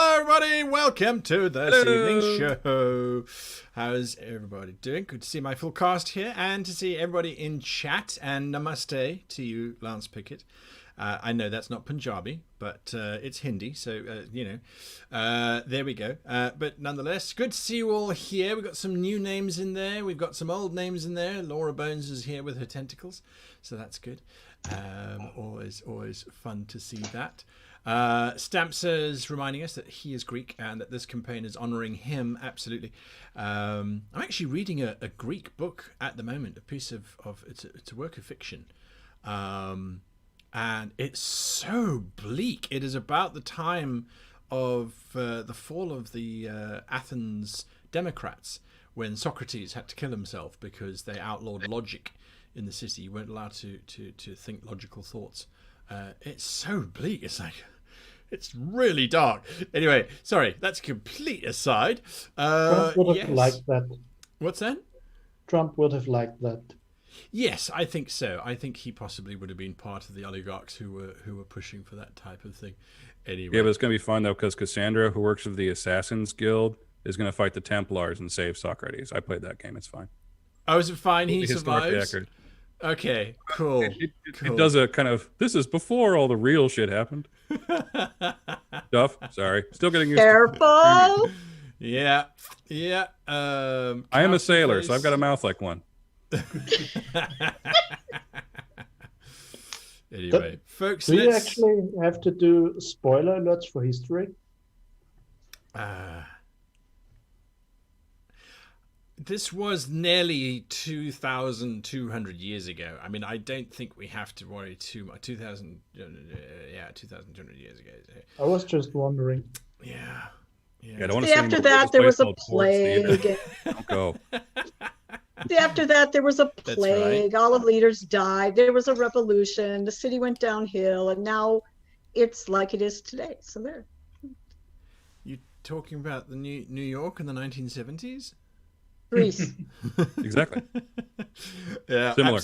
Hello, everybody. Welcome to this Hello. evening's show. How's everybody doing? Good to see my full cast here and to see everybody in chat. And namaste to you, Lance Pickett. I know that's not Punjabi, but it's Hindi, so, there we go. But nonetheless, good to see you all here. We've got some new names in there. We've got some old names in there. Laura Bones is here with her tentacles, so that's good. Always fun to see that. Stamps is reminding us that he is Greek and that this campaign is honouring him, absolutely. I'm actually reading a Greek book at the moment, a piece of it's a work of fiction. And it's so bleak. It is about the time of the fall of the Athens Democrats, when Socrates had to kill himself because they outlawed logic in the city. You weren't allowed to think logical thoughts. It's so bleak. It's really dark. Anyway, sorry, that's a complete aside. Trump would have liked that. What's that? Trump would have liked that. Yes, I think so. I think he possibly would have been part of the oligarchs who were pushing for that type of thing. Anyway. Yeah, but it's going to be fun, though, because Cassandra, who works with the Assassin's Guild, is going to fight the Templars and save Socrates. I played that game. It's fine. Oh, is it fine? He Historically survives? accurate. Okay, cool. It does a kind of, this is before all the real shit happened. Stuff. Sorry. Still getting used Careful. to Yeah. I am a sailor, so I've got a mouth like one. Anyway, folks, do you actually have to do spoiler alerts for history? This was nearly 2,200 years ago. I mean, I don't think we have to worry too much. 2,200 years ago. I was just wondering. Yeah. I don't want See, to after that, there was a plague. Don't go. See, after that, there was a That's plague. right. All the leaders died. There was a revolution. The city went downhill, and now it's like it is today. So there. You talking about the New York in the 1970s? Greece. Exactly. Yeah, Similar.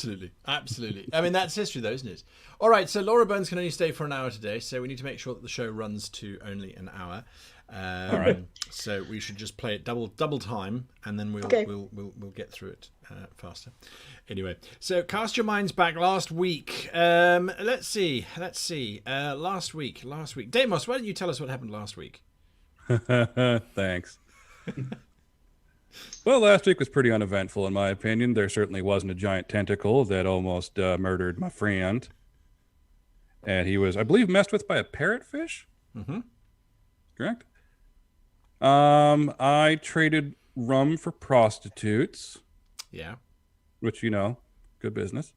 absolutely. I mean, that's history, though, isn't it? All right, so Laura Bones can only stay for an hour today, so we need to make sure that the show runs to only an hour. All right. So we should just play it double time, and then we'll get through it faster. Anyway, so cast your minds back last week. Let's see. Last week. Deimos, why don't you tell us what happened last week? Thanks. Well, last week was pretty uneventful, in my opinion. There certainly wasn't a giant tentacle that almost murdered my friend. And he was, I believe, messed with by a parrotfish? Mm-hmm. Correct? I traded rum for prostitutes. Yeah. Which, good business.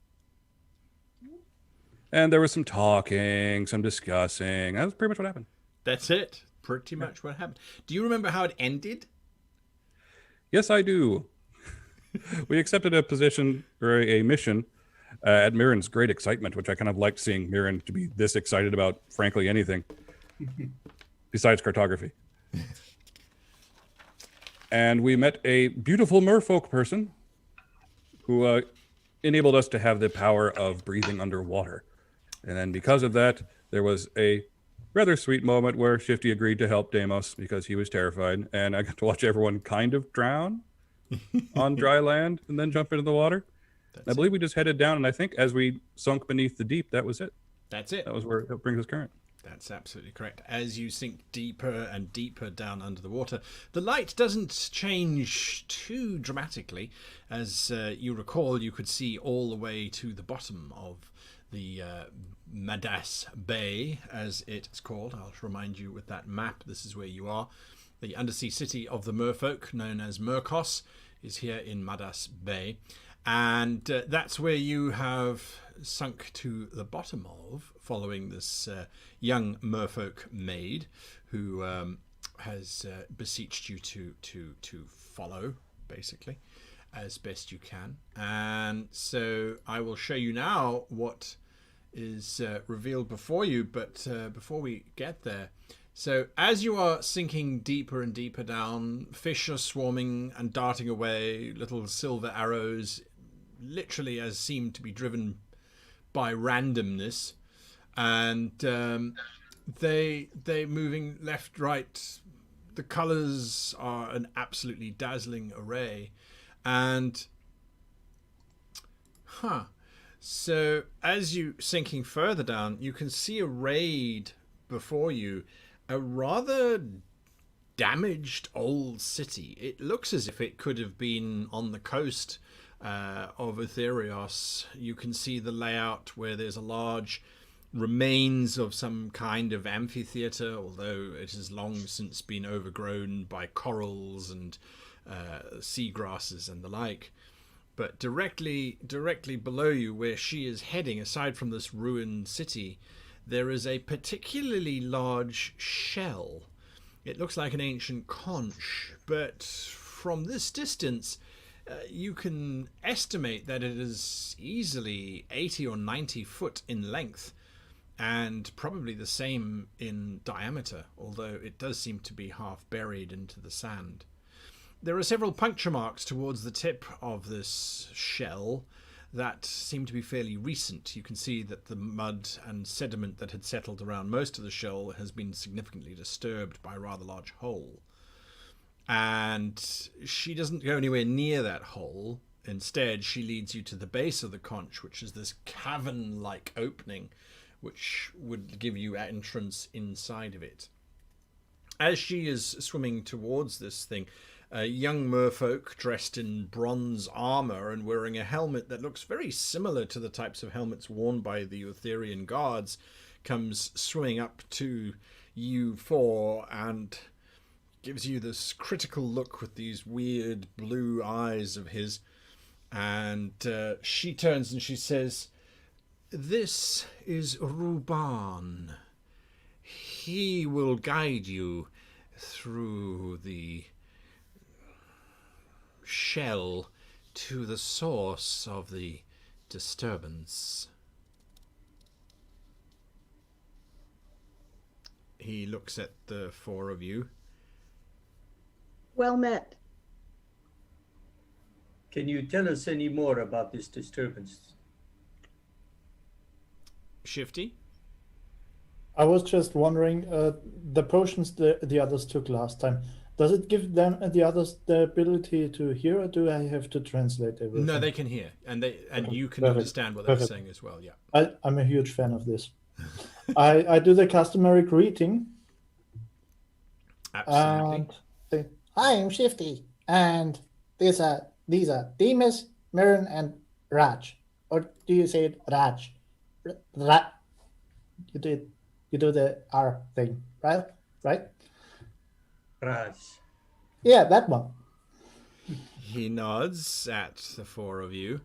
And there was some talking, some discussing. That was pretty much what happened. That's it. Pretty much what happened. Do you remember how it ended? Yes, I do. We accepted a position or a mission at Mirren's great excitement, which I kind of liked seeing Mirren to be this excited about, frankly, anything besides cartography. And we met a beautiful merfolk person who enabled us to have the power of breathing underwater. And then because of that, there was a rather sweet moment where Shifty agreed to help Deimos because he was terrified, and I got to watch everyone kind of drown on dry land and then jump into the water. I believe we just headed down, and I think as we sunk beneath the deep, that was it. That's it. That was where it brings us current. That's absolutely correct. As you sink deeper and deeper down under the water, the light doesn't change too dramatically. As you recall, you could see all the way to the bottom of the Madas Bay, as it's called. I'll remind you with that map, this is where you are. The undersea city of the merfolk, known as Murkos, is here in Madas Bay. And that's where you have sunk to the bottom of, following this young merfolk maid who has beseeched you to follow, basically, as best you can. And so I will show you now what is revealed before you, but before we get there, so as you are sinking deeper and deeper down, fish are swarming and darting away, little silver arrows, literally as seem to be driven by randomness, and They moving left, right. The colors are an absolutely dazzling array, and so as you sinking further down, you can see arrayed before you a rather damaged old city. It looks as if it could have been on the coast of Utherios. You can see the layout where there's a large remains of some kind of amphitheater, although it has long since been overgrown by corals and seagrasses and the like. But directly below you, where she is heading, aside from this ruined city, there is a particularly large shell. It looks like an ancient conch, but from this distance, you can estimate that it is easily 80 or 90 foot in length, and probably the same in diameter, although it does seem to be half buried into the sand. There are several puncture marks towards the tip of this shell that seem to be fairly recent. You can see that the mud and sediment that had settled around most of the shell has been significantly disturbed by a rather large hole. And she doesn't go anywhere near that hole. Instead, she leads you to the base of the conch, which is this cavern-like opening, which would give you entrance inside of it. As she is swimming towards this thing, a young merfolk dressed in bronze armor and wearing a helmet that looks very similar to the types of helmets worn by the Utherian guards comes swimming up to you four and gives you this critical look with these weird blue eyes of his. And she turns and she says, "This is Ruban. He will guide you through the shell to the source of the disturbance." He looks at the four of you. Well met. Can you tell us any more about this disturbance? Shifty? I was just wondering, the potions the others took last time, does it give them the others the ability to hear, or do I have to translate everything? No, they can hear, and Okay, you can perfect, understand what they're perfect. saying as well. Yeah. I'm a huge fan of this. I do the customary greeting Absolutely. and say, "Hi, I'm Shifty, and these are Demas, Mirren, and Raj." Or do you say it Raj? You do the R thing, right? Right? Raj. Yeah, that one. He nods at the four of you.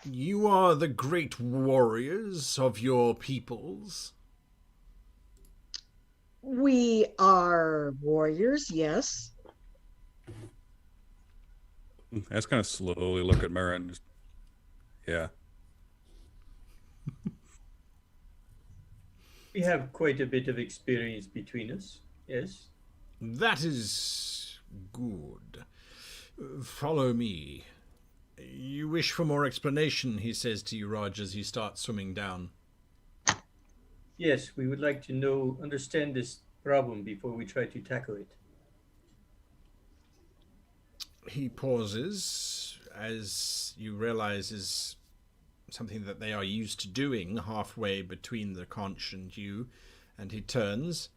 "You are the great warriors of your peoples." We are warriors, yes. I just kind of slowly look at Marin. Just, yeah. We have quite a bit of experience between us, yes? "That is good. Follow me. You wish for more explanation," he says to you, Raj, as you start swimming down. Yes, we would like to understand this problem before we try to tackle it. He pauses, as you realize is something that they are used to doing halfway between the conch and you, and he turns.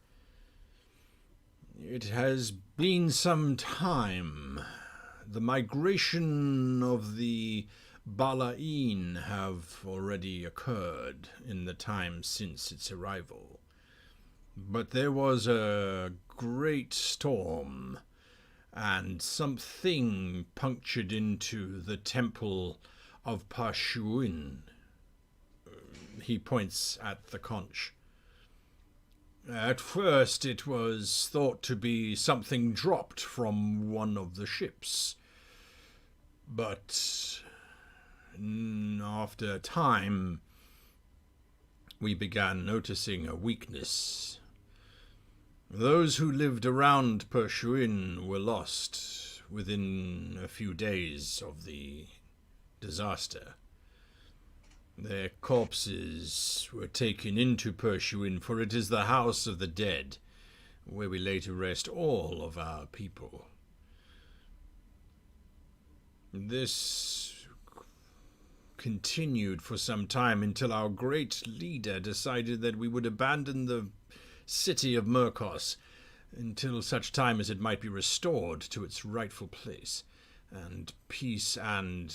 "It has been some time. The migration of the Balain have already occurred in the time since its arrival. But there was a great storm, and something punctured into the temple of Pashuin." He points at the conch. "At first it was thought to be something dropped from one of the ships. But after a time, we began noticing a weakness. Those who lived around Pershuin were lost within a few days of the disaster. Their corpses were taken into Pershuin, for it is the house of the dead, where we lay to rest all of our people. This continued for some time until our great leader decided that we would abandon the city of Murkos until such time as it might be restored to its rightful place, and peace and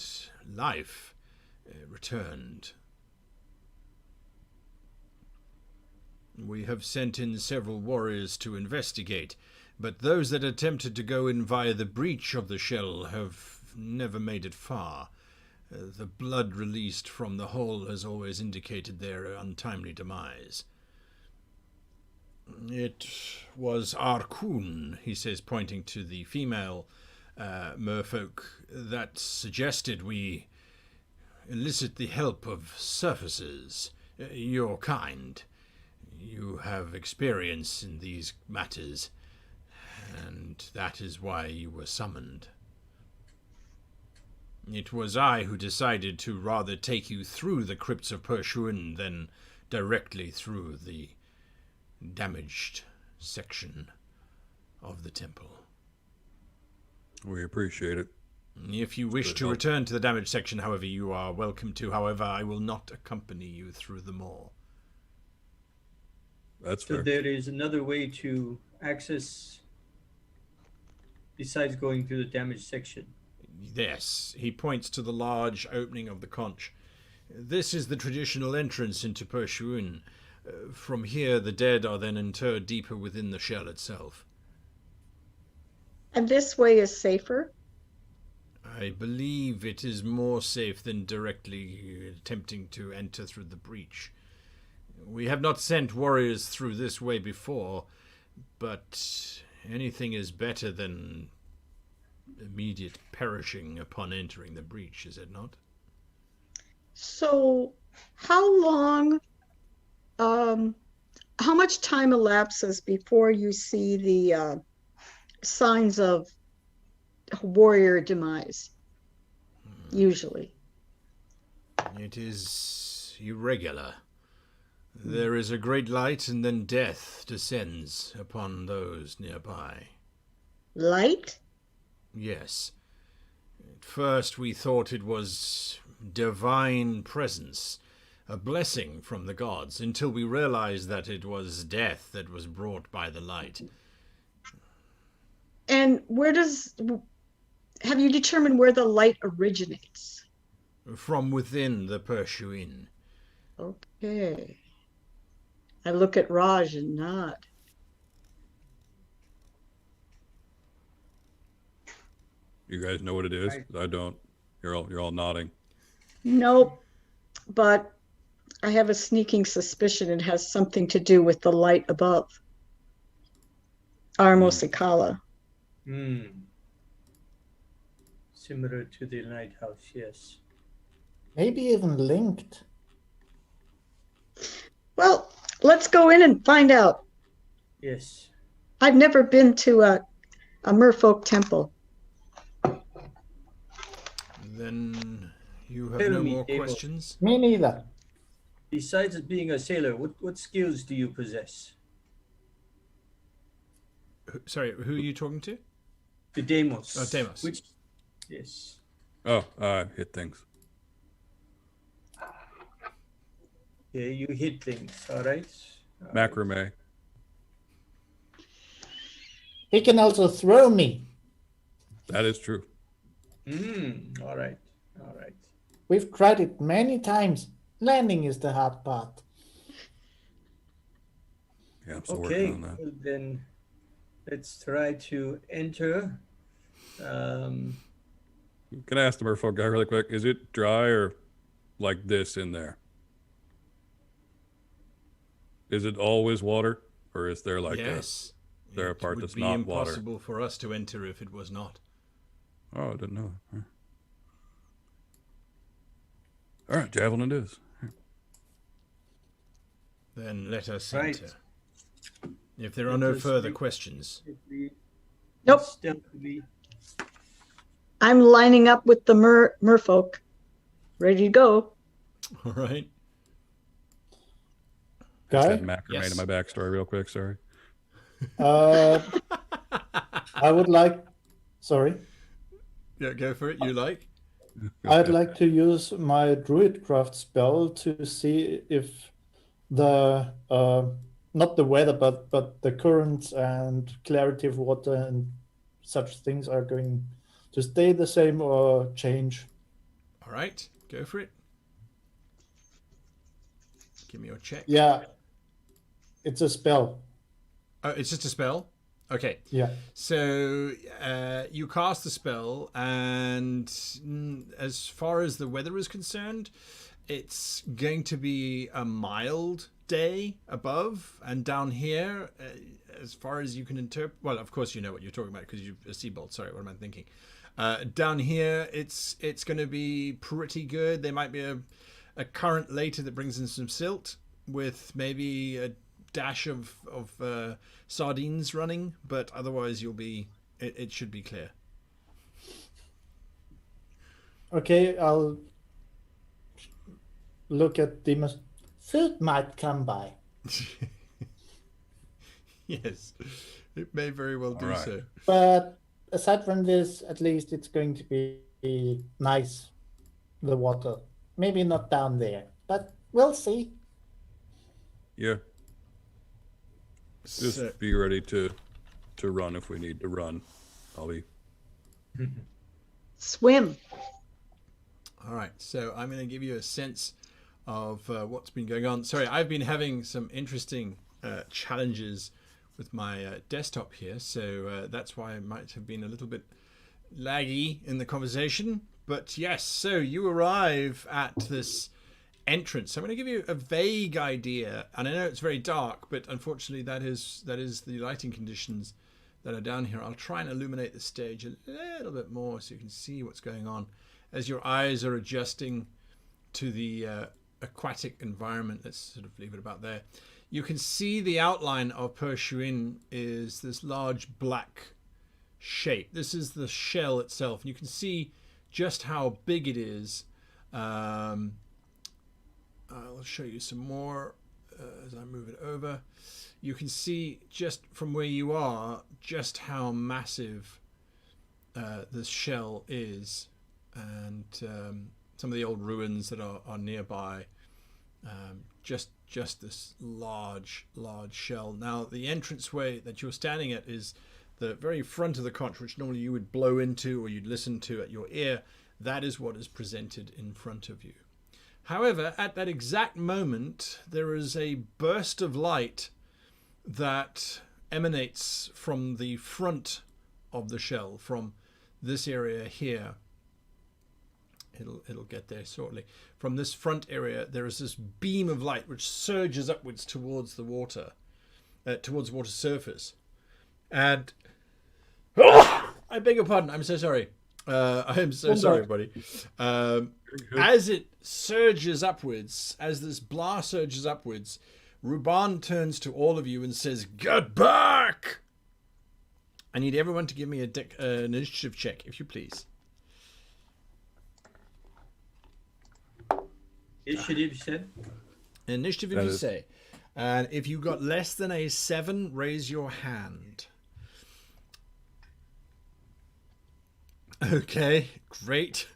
life returned. We have sent in several warriors to investigate, but those that attempted to go in via the breach of the shell have never made it far. The blood released from the hole has always indicated their untimely demise. It was Arkun, he says, pointing to the female merfolk, that suggested we elicit the help of surfacers, your kind. You have experience in these matters, and that is why you were summoned. It was I who decided to rather take you through the crypts of Pershuin than directly through the damaged section of the temple. We appreciate it. If you wish to return to the damaged section, however, you are welcome to. However, I will not accompany you through them all. That's So fair. there is another way to access besides going through the damaged section. Yes, he points to the large opening of the conch. This is the traditional entrance into Pershuin. From here, the dead are then interred deeper within the shell itself. And this way is safer? I believe it is more safe than directly attempting to enter through the breach. We have not sent warriors through this way before, but anything is better than immediate perishing upon entering the breach, is it not? So how long, how much time elapses before you see the signs of warrior demise, usually? It is irregular. There is a great light, and then death descends upon those nearby. Light? Yes. At first we thought it was divine presence, a blessing from the gods, until we realized that it was death that was brought by the light. And have you determined where the light originates? From within the Pershuin. Okay. I look at Raj and nod. You guys know what it is? Right. I don't. You're all nodding. Nope, but I have a sneaking suspicion it has something to do with the light above. Armosikala. Similar to the lighthouse, yes. Maybe even linked. Well, let's go in and find out. Yes. I've never been to a merfolk temple. Then you have Tell no me, more Abel. questions? Me neither. Besides being a sailor, what skills do you possess? Sorry, who are you talking to? The Deimos. Oh, Deimos. Yes. Oh, hit things. Yeah, you hit things, all right? Macrame. He can also throw me. That is true. All right. All right. We've tried it many times. Landing is the hard part. Yeah, I'm still Okay, working on that. well, then let's try to enter. Can I ask the merfolk guy really quick? Is it dry or like this in there? Is it always water, or is there like Yes. there a part It would that's be not water? impossible for us to enter if it was not. Oh, I didn't know that. Huh. All right, javelin it is. Then let us Right. enter. If there are Let no us further make- questions. Nope. Stealthily. I'm lining up with the merfolk. Ready to go. All right. I just Guy, had macrame to my backstory real quick. Sorry. I would like. Sorry. Yeah, go for it. You like? I'd like to use my Druidcraft spell to see if the not the weather, but the currents and clarity of water and such things are going to stay the same or change. All right. Go for it. Give me your check. Yeah, it's a spell. Oh, it's just a spell? Okay. Yeah. So you cast the spell, and as far as the weather is concerned, it's going to be a mild day above, and down here, as far as you can interpret, well, of course you know what you're talking about because you're a Seabolt. Sorry, what am I thinking? Down here, it's going to be pretty good. There might be a current later that brings in some silt with maybe a dash of sardines running, but otherwise it should be clear. Okay, I'll look at demons. Food might come by. Yes, it may very well do right. so. But aside from this, at least it's going to be nice, the water. Maybe not down there, but we'll see. Yeah. Just So- be ready to run if we need to run. I'll be. Swim. All right, so I'm going to give you a sense of what's been going on. Sorry, I've been having some interesting challenges with my desktop here, so that's why I might have been a little bit laggy in the conversation. But yes, so you arrive at this entrance. I'm going to give you a vague idea, and I know it's very dark, but unfortunately that is the lighting conditions that are down here. I'll try and illuminate the stage a little bit more so you can see what's going on as your eyes are adjusting to the aquatic environment. Let's sort of leave it about there. You can see the outline of Pershuin is this large black shape. This is the shell itself, and you can see just how big it is. I'll show you some more as I move it over. You can see just from where you are just how massive this shell is, and some of the old ruins that are nearby. Just this large shell. Now the entranceway that you're standing at is the very front of the conch, which normally you would blow into or you'd listen to at your ear. That is what is presented in front of you. However, at that exact moment, there is a burst of light that emanates from the front of the shell, from this area here. It'll get there shortly. From this front area, there is this beam of light which surges upwards towards the water, towards the water surface. And I beg your pardon. I'm so sorry. I am so sorry, everybody. As it surges upwards, as this blast surges upwards, Ruban turns to all of you and says, "Get back!" I need everyone to give me an initiative check, if you please. Initiative, you said? Initiative, if That you is- say. And if you got less than a 7, raise your hand. Okay, great.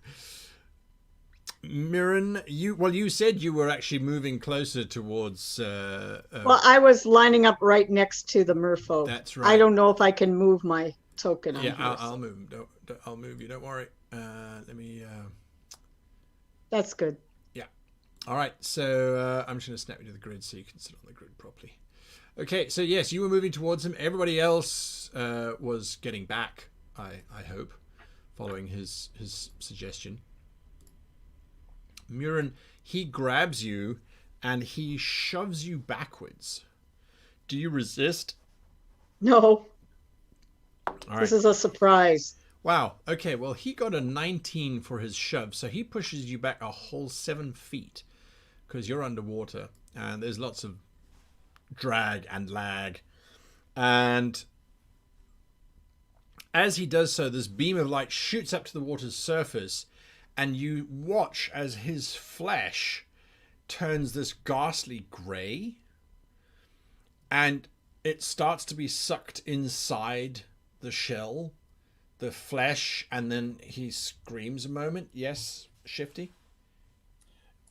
Mirren, you said you were actually moving closer towards. Well, I was lining up right next to the merfolk. That's I right. don't know if I can move my token. Yeah, on here, I'll so move. I'll move you. Don't worry. Let me. That's good. All right, so I'm just going to snap you to the grid so you can sit on the grid properly. Okay, so yes, you were moving towards him. Everybody else was getting back, I hope, following his suggestion. Murin, he grabs you and he shoves you backwards. Do you resist? No, All right. this is a surprise. Wow. Okay, well, he got a 19 for his shove, so he pushes you back a whole 7 feet because you're underwater and there's lots of drag and lag. And as he does so, this beam of light shoots up to the water's surface, and you watch as his flesh turns this ghastly grey, and it starts to be sucked inside the shell, the flesh, and then he screams a moment. Yes, Shifty?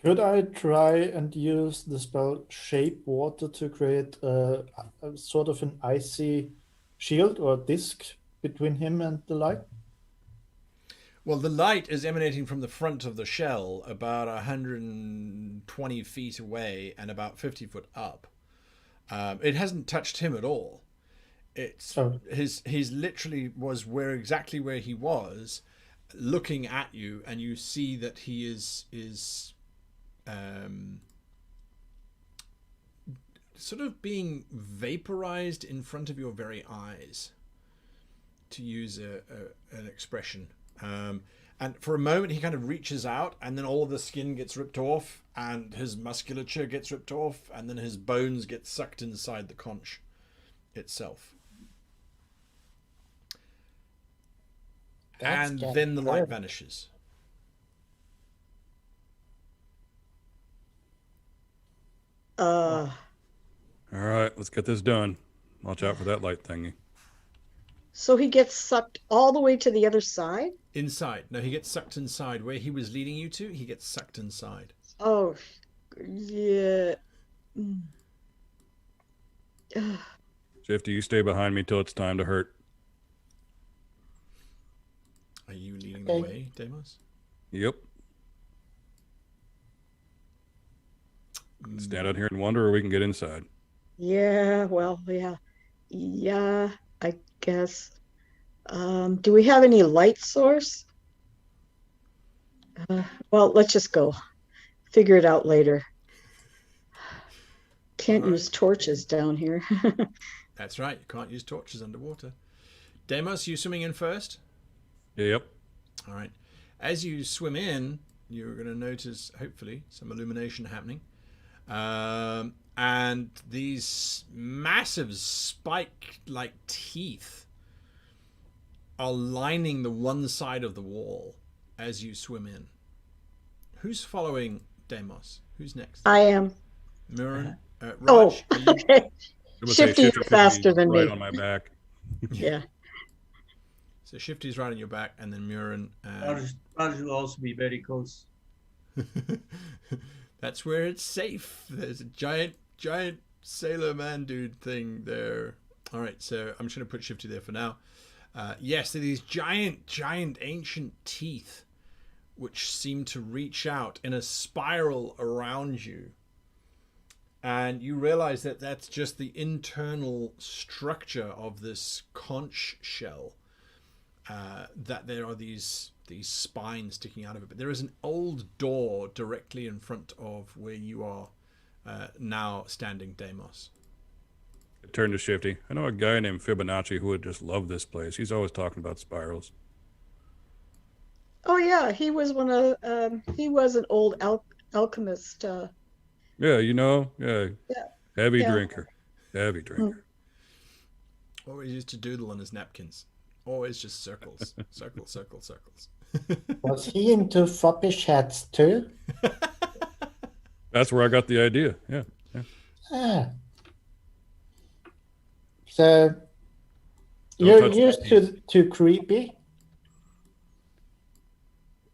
Could I try and use the spell Shape Water to create a sort of an icy shield or disc between him and the light? Well, the light is emanating from the front of the shell, about 120 feet away and about 50 foot up. It hasn't touched him at all. It's he's literally was exactly where he was, looking at you, and you see that he is sort of being vaporized in front of your very eyes, to use an expression. And for a moment he kind of reaches out, and then all of the skin gets ripped off, and his musculature gets ripped off, and then his bones get sucked inside the conch itself. And then the light vanishes. All right, let's get this done. Watch out for that light thingy. So he gets sucked all the way to the other side? Inside. No, he gets sucked inside. Where he was leading you to, he gets sucked inside. Oh, yeah. Shifty, you stay behind me till it's time to hurt. Are you leading the way, Deimos? Yep. Stand out here and wonder, or we can get inside. Yeah, well, yeah. Yeah, I guess. Do we have any light source? Well, let's just go. Figure it out later. Can't use torches down here. That's right. You can't use torches underwater. Deimos, you swimming in first? Yep. All right. As you swim in, you're going to notice, hopefully, some illumination happening. And these massive spike-like teeth are lining the one side of the wall as you swim in. Who's following Deimos? Who's next? I am. Murin? Oh, Raj, are you- okay. Shifty's faster than right me. on my back. Yeah. So Shifty's right on your back, and then Murin. Raj will also be very close. That's where it's safe. There's a giant sailor man dude thing there. All right, so I'm just going to put Shifty there for now. Yes, there are these giant ancient teeth which seem to reach out in a spiral around you. And you realize that that's just the internal structure of this conch shell. That there are these spines sticking out of it. But there is an old door directly in front of where you are now standing, Deimos. I turned to Shifty. I know a guy named Fibonacci who would just love this place. He's always talking about spirals. Oh yeah, he was he was an old alchemist. Yeah, yeah. Heavy Yeah. drinker. Heavy drinker. Always used to doodle on his napkins. Always just circles. Circles. Was he into foppish hats too? That's where I got the idea. Yeah. Ah. So Don't you're touch used to creepy.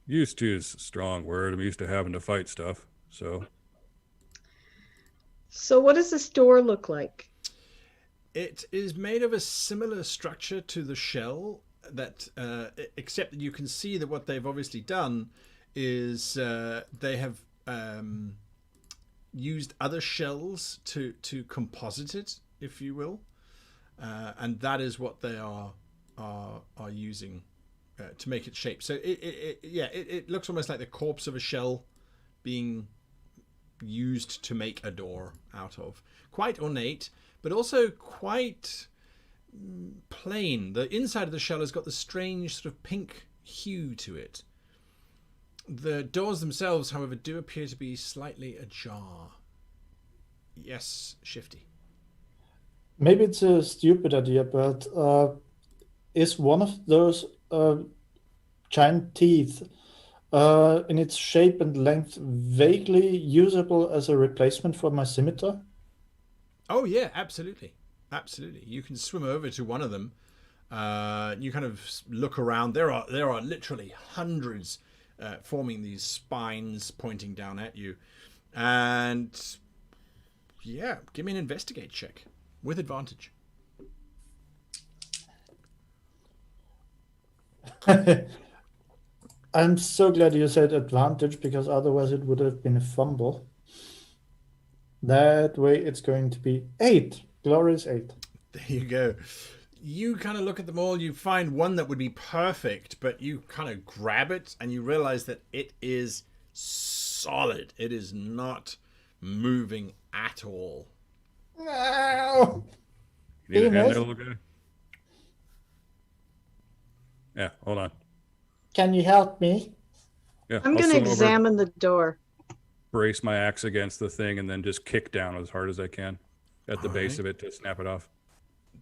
Used to is a strong word. I'm used to having to fight stuff. So So what does this door look like? It is made of a similar structure to the shell, that except that you can see that what they've obviously done is they have used other shells to composite it, if you will, and that is what they are using to make its shape. So it looks almost like the corpse of a shell being used to make a door out of. Quite ornate, but also quite plain. The inside of the shell has got the strange sort of pink hue to it. The doors themselves, however, do appear to be slightly ajar. Yes, Shifty. Maybe it's a stupid idea, but is one of those giant teeth in its shape and length, vaguely usable as a replacement for my scimitar? Oh yeah, absolutely, absolutely. You can swim over to one of them. You kind of look around. There are literally hundreds forming these spines pointing down at you, and yeah, give me an investigate check with advantage. I'm so glad you said advantage, because otherwise it would have been a fumble. That way it's going to be 8. Glorious 8. There you go. You kind of look at them all. You find one that would be perfect, but you kind of grab it and you realize that it is solid. It is not moving at all. No! You need a hand Venus? there, little guy? Yeah, hold on. Can you help me? Yeah, I'm I'll going to swim over, examine the door. brace my axe against the thing, and then just kick down as hard as I can at the base Alright. of it to snap it off.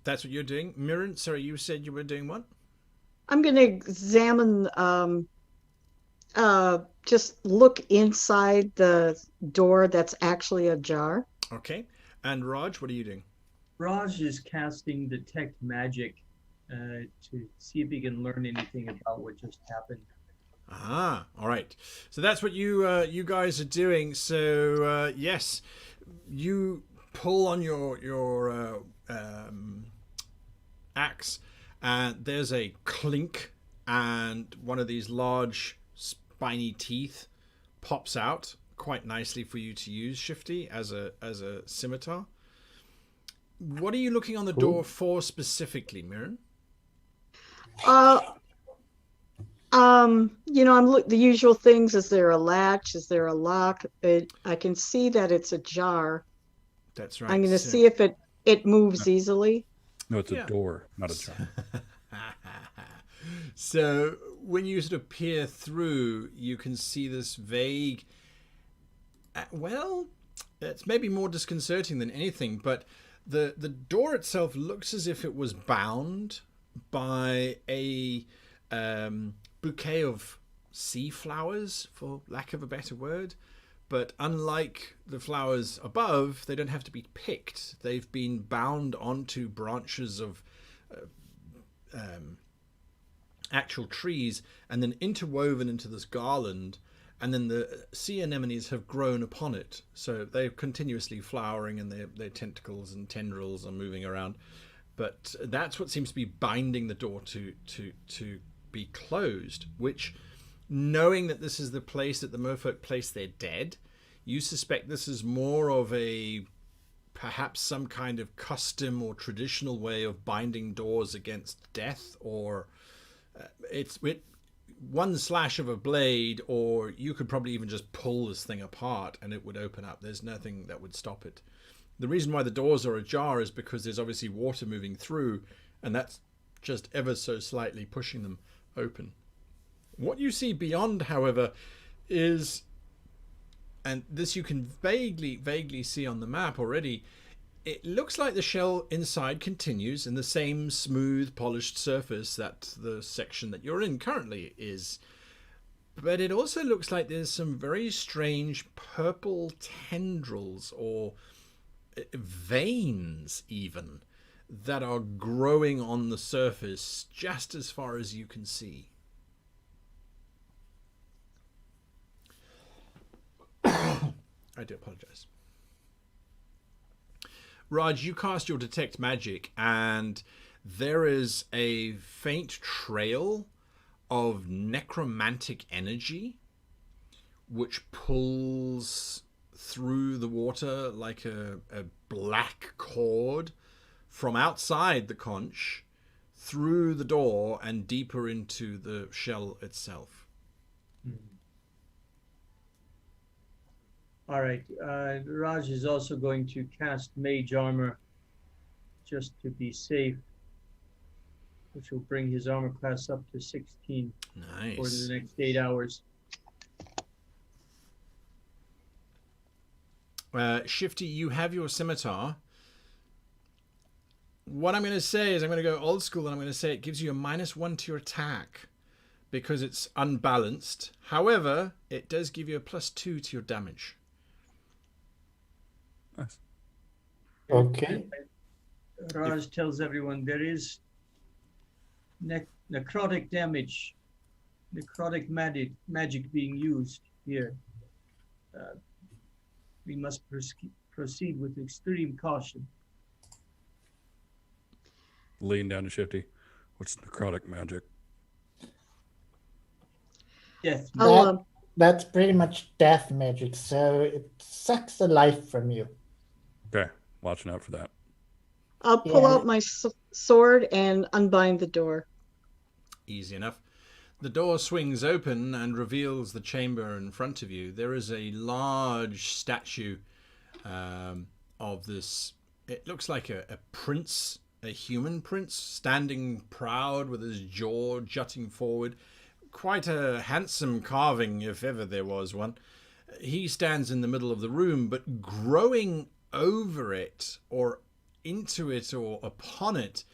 That's what you're doing. Mirren, sorry, you said you were doing what? I'm going to examine, just look inside the door that's actually ajar. Okay. And Raj, what are you doing? Raj is casting detect magic to see if he can learn anything about what just happened. Ah, all right. So that's what you guys are doing. So yes, you pull on your axe, and there's a clink, and one of these large spiny teeth pops out quite nicely for you to use, Shifty, as a scimitar. What are you looking on the door for specifically, Mirren? I'm the usual things. Is there a latch? Is there a lock? I can see that it's ajar. That's right. I'm going to so- see if it moves easily. No, it's Yeah. a door, not a jar. So when you sort of peer through, you can see this vague. Well, it's maybe more disconcerting than anything, but the door itself looks as if it was bound by a bouquet of sea flowers, for lack of a better word. But unlike the flowers above, they don't have to be picked. They've been bound onto branches of actual trees and then interwoven into this garland, and then the sea anemones have grown upon it, so they're continuously flowering, and their tentacles and tendrils are moving around. But that's what seems to be binding the door to be closed, which, knowing that this is the place that the merfolk place their dead, you suspect this is more of a perhaps some kind of custom or traditional way of binding doors against death, or it's one slash of a blade, or you could probably even just pull this thing apart and it would open up. There's nothing that would stop it. The reason why the doors are ajar is because there's obviously water moving through, and that's just ever so slightly pushing them open. What you see beyond, however, is, and this you can vaguely see on the map already, it looks like the shell inside continues in the same smooth, polished surface that the section that you're in currently is. But it also looks like there's some very strange purple tendrils, or veins even, that are growing on the surface just as far as you can see. I do apologize. Raj, you cast your detect magic, and there is a faint trail of necromantic energy which pulls through the water like a black cord from outside the conch through the door and deeper into the shell itself. All right. Raj is also going to cast Mage Armor just to be safe, which will bring his armor class up to 16 Nice. for the next 8 hours. Shifty, you have your scimitar. What I'm going to say is I'm going to go old school, and I'm going to say it gives you a -1 to your attack, because it's unbalanced. However, it does give you a +2 to your damage. Nice. Okay. Raj tells everyone there is necrotic damage, necrotic magic being used here. We must proceed with extreme caution. Lean down to Shifty. What's necrotic magic? Death. That's pretty much death magic, so it sucks the life from you. Okay, watching out for that. I'll pull Yeah. out my sword and unbind the door. Easy enough. The door swings open and reveals the chamber in front of you. There is a large statue of this. It looks like a prince, a human prince, standing proud with his jaw jutting forward. Quite a handsome carving, if ever there was one. He stands in the middle of the room, but growing over it, or into it, or upon it,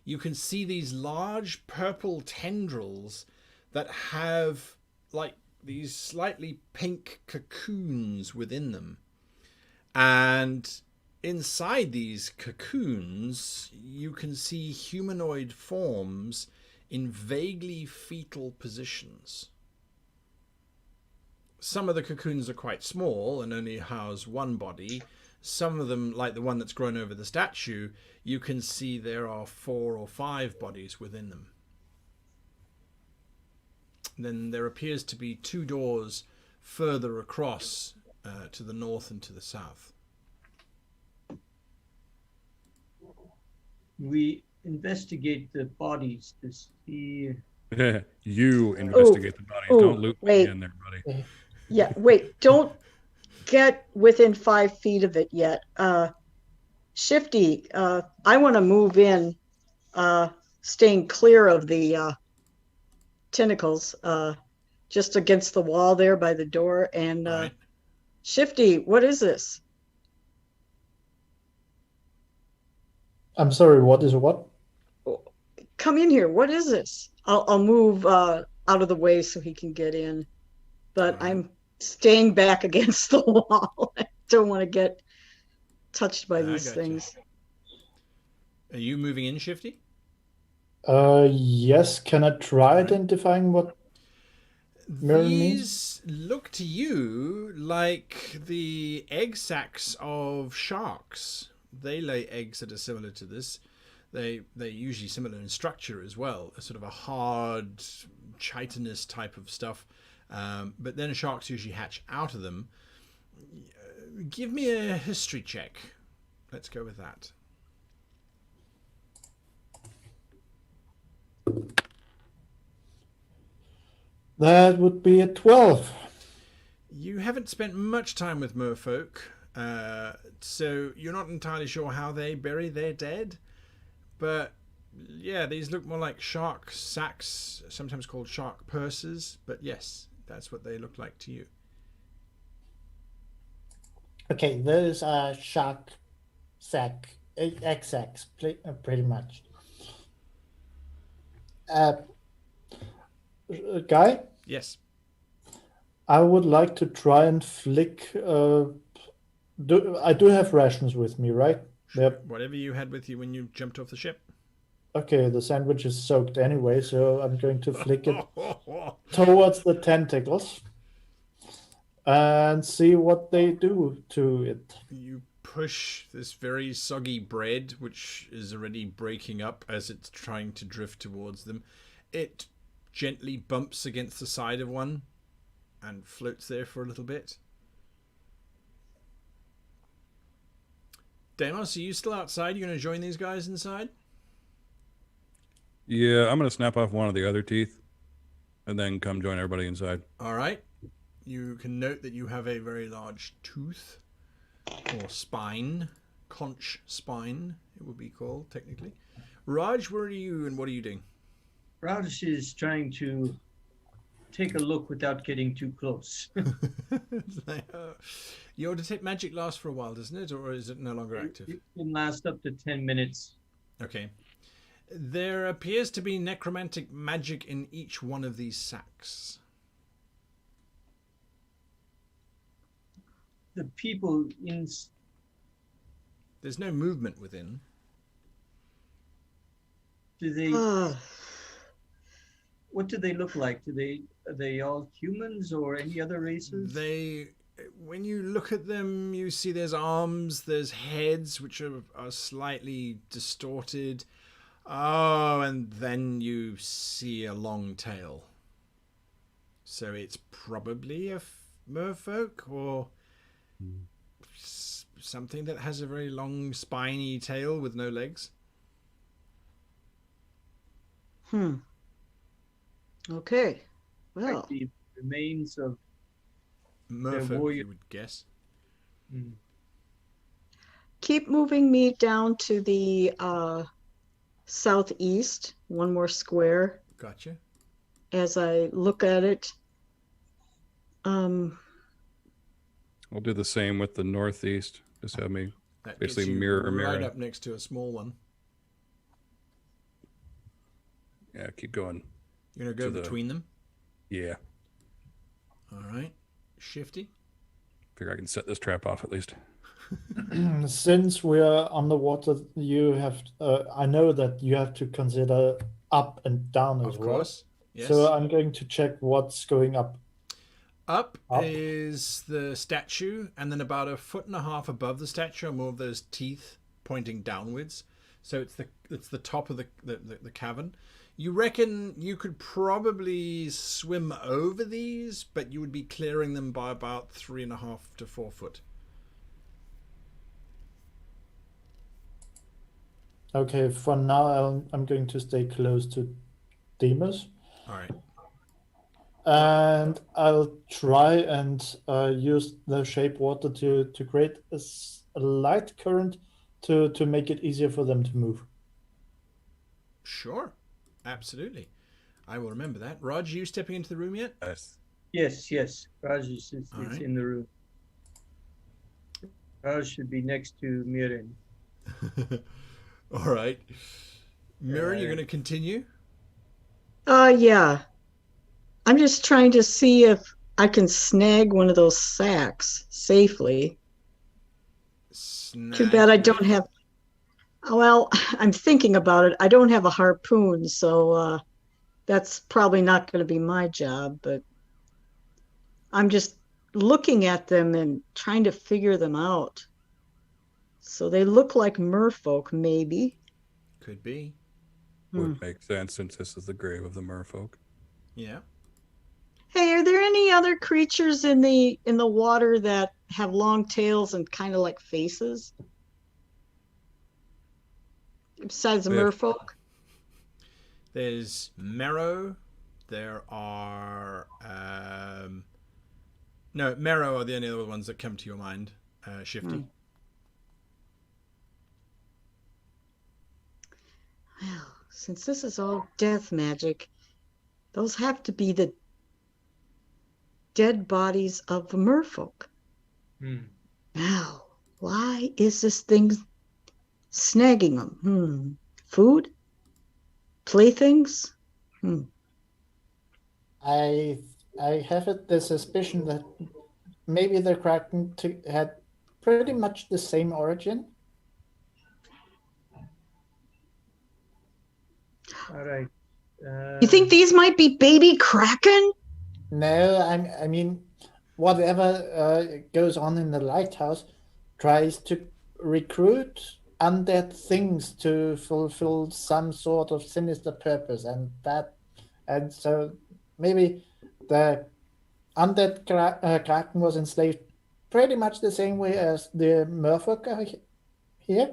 you can see these large purple tendrils that have like these slightly pink cocoons within them. And inside these cocoons, you can see humanoid forms in vaguely fetal positions. Some of the cocoons are quite small and only house one body. Some of them, like the one that's grown over the statue, you can see there are 4 or 5 bodies within them. Then there appears to be 2 doors further across to the north and to the south. We investigate the bodies to see. You investigate the bodies. Don't loot me wait. in there, buddy. Yeah, wait, don't get within 5 feet of it yet. Shifty, I want to move in, staying clear of the tentacles, just against the wall there by the door. And Right. Shifty, what is this? I'm sorry, what is what? Come in here. What is this? I'll move out of the way so he can get in, but All right. I'm staying back against the wall. I don't want to get touched by I these gotcha. things. Are you moving in, Shifty? Yes, can I try identifying what Mirror means? These look to you like the egg sacs of sharks. They lay eggs that are similar to this. They're usually similar in structure as well, a sort of a hard chitinous type of stuff. But then sharks usually hatch out of them. Give me a history check. Let's go with that. That would be a 12. You haven't spent much time with merfolk, so you're not entirely sure how they bury their dead. But yeah, these look more like shark sacks, sometimes called shark purses. But yes, that's what they look like to you. Okay, those are shark sack, egg sacks, pretty much. Guy, Yes. I would like to try and flick. I do have rations with me, right? Yep. Whatever you had with you when you jumped off the ship. Okay, the sandwich is soaked anyway, so I'm going to flick it towards the tentacles and see what they do to it. You push this very soggy bread, which is already breaking up as it's trying to drift towards them. It gently bumps against the side of one and floats there for a little bit. Deimos, are you still outside? You going to join these guys inside? Yeah, I'm gonna snap off one of the other teeth, and then come join everybody inside. All right. You can note that you have a very large tooth or spine, conch spine, it would be called technically. Raj, where are you and what are you doing? Raj is trying to take a look without getting too close. Your detect magic lasts for a while, doesn't it? Or is it no longer active? It can last up to 10 minutes. Okay. There appears to be necromantic magic in each one of these sacks. The people in There's no movement within. do they? Ah, What do they look like? Are they all humans or any other races? When you look at them, you see there's arms, there's heads, which are slightly distorted. Oh, and then you see a long tail. So it's probably a merfolk or something that has a very long, spiny tail with no legs. okay. Well, Like the remains of Merfolk, warrior- you would guess. keep moving me down to the southeast, one more square Gotcha. as I look at it. I'll do the same with the northeast. Just have me That basically gets you mirror. right up next to a small one. Yeah, keep going. You're going to go To the- between them? Yeah, All right. Shifty? figure I can set this trap off at least. Since we are underwater, you have. I know that you have to consider up and down as Of well. course. Yes. So I'm going to check what's going up. Up Up. is the statue, and then about 1.5 feet above the statue are more of those teeth pointing downwards. So it's the top of the cavern. You reckon you could probably swim over these, but you would be clearing them by about 3.5 to 4 foot. Okay, for now, I'm going to stay close to Demas. All right. And I'll try and use the shape water to create a light current to make it easier for them to move. Sure. Absolutely. I will remember that. Raj, you stepping into the room yet? Yes. Yes. Raj is All right. in the room. Raj should be next to Miren. All right. Mirren, you're going to continue? Yeah. I'm just trying to see if I can snag one of those sacks safely. Too bad I don't have. Well, I'm thinking about it. I don't have a harpoon, so that's probably not going to be my job, but I'm just looking at them and trying to figure them out. So they look like merfolk, maybe. Could be. Would make sense since this is the grave of the merfolk. Yeah. Hey, are there any other creatures in the water that have long tails and kind of like faces? Besides the Yeah. merfolk? There's Merrow. There are... no, Merrow are the only other ones that come to your mind. Shifty. Well, since this is all death magic, those have to be the dead bodies of the merfolk. Now, why is this thing snagging them? Food? Playthings? I have the suspicion that maybe the Kraken had pretty much the same origin. All right. You think these might be baby kraken? No, I mean, whatever goes on in the lighthouse tries to recruit undead things to fulfill some sort of sinister purpose, and so maybe the undead Kraken was enslaved pretty much the same way as the merfolk are here.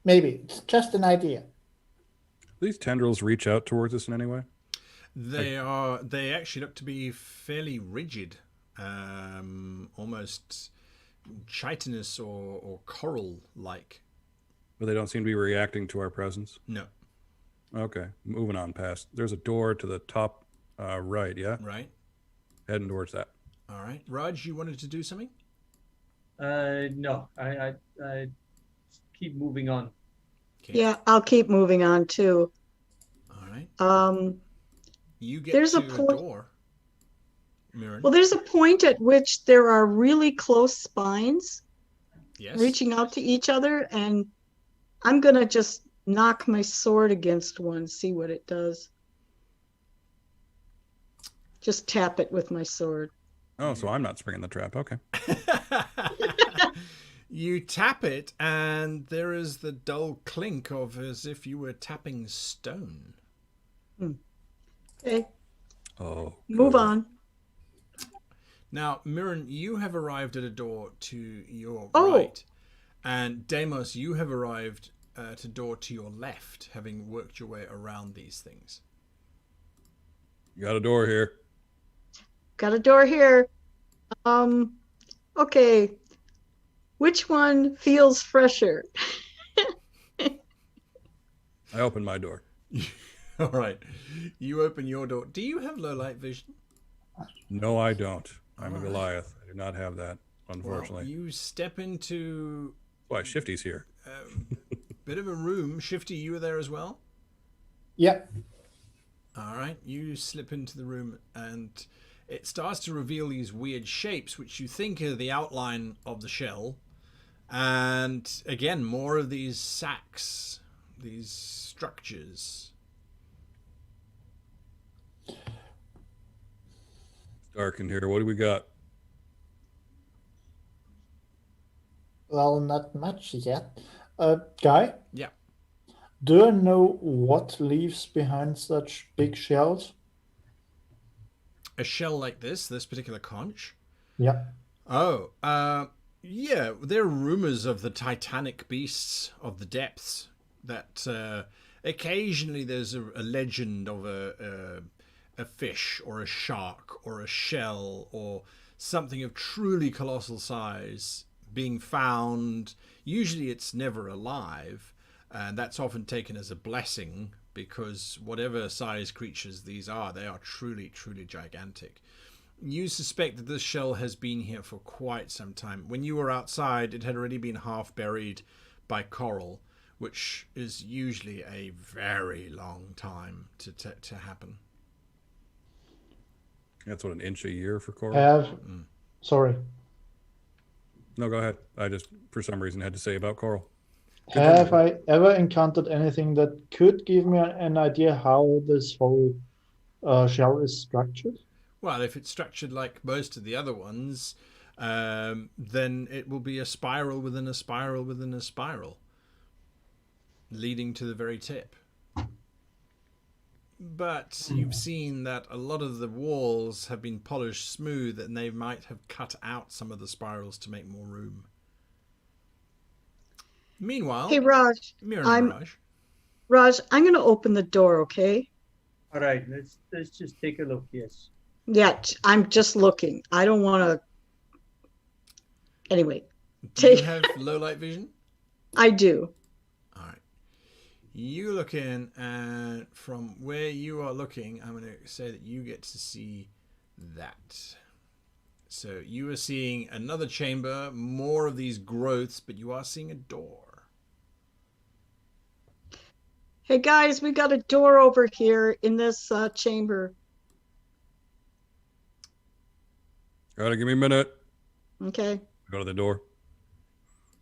Maybe it's just an idea. These tendrils reach out towards us in any way? They actually look to be fairly rigid. Almost chitinous or coral-like. But they don't seem to be reacting to our presence? No. Okay, moving on past. There's a door to the top right, yeah? Right. Heading towards that. All right. Raj, you wanted to do something? No, I keep moving on. Okay. Yeah, I'll keep moving on too. All right. You get There's to a a point. door. Mirren. Well, there's a point at which there are really close spines Yes. reaching out to each other, and I'm gonna just knock my sword against one, see what it does. Just tap it with my sword. Oh, so I'm not springing the trap. Okay. You tap it, and there is the dull clink of as if you were tapping stone. Okay, Oh. move good. on. Now, Mirren, you have arrived at a door to your Oh. right, and Deimos, you have arrived at a door to your left, having worked your way around these things. You got a door here. Got a door here. Okay. Which one feels fresher? I opened my door. All right. You open your door. Do you have low light vision? No, I don't. I'm a All right. Goliath. I do not have that, Well, unfortunately. you step into Why, Shifty's here. a bit of a room. Shifty, you were there as well? Yeah. All right. You slip into the room, and it starts to reveal these weird shapes, which you think are the outline of the shell. And again, more of these sacks, these structures. It's dark in here. What do we got? Well, not much yet. Guy, Yeah. do you know what leaves behind such big shells? A shell like this particular conch. Yeah. Oh, yeah, there are rumors of the titanic beasts of the depths that occasionally there's a legend of a fish or a shark or a shell or something of truly colossal size being found. Usually it's never alive, and that's often taken as a blessing because whatever size creatures these are, they are truly, truly gigantic. You suspect that this shell has been here for quite some time. When you were outside, it had already been half buried by coral, which is usually a very long time to happen. That's what, an inch a year for coral? Have, sorry, No, go ahead. I just, for some reason, had to say about coral. have I ever encountered anything that could give me an idea how this whole shell is structured? Well, if it's structured like most of the other ones, then it will be a spiral within a spiral within a spiral, leading to the very tip. But you've seen that a lot of the walls have been polished smooth, and they might have cut out some of the spirals to make more room. Meanwhile, Hey, Raj. Mirror and Mirage. Raj, I'm going to open the door, okay? All right, let's just take a look. Yes. Yeah, I'm just looking. I don't want to. Anyway, Do you have low light vision? I do. All right. You look in, and from where you are looking, I'm going to say that you get to see that. So you are seeing another chamber, more of these growths, but you are seeing a door. Hey, guys, we got a door over here in this chamber. Gotta give me a minute. Okay. Go to the door.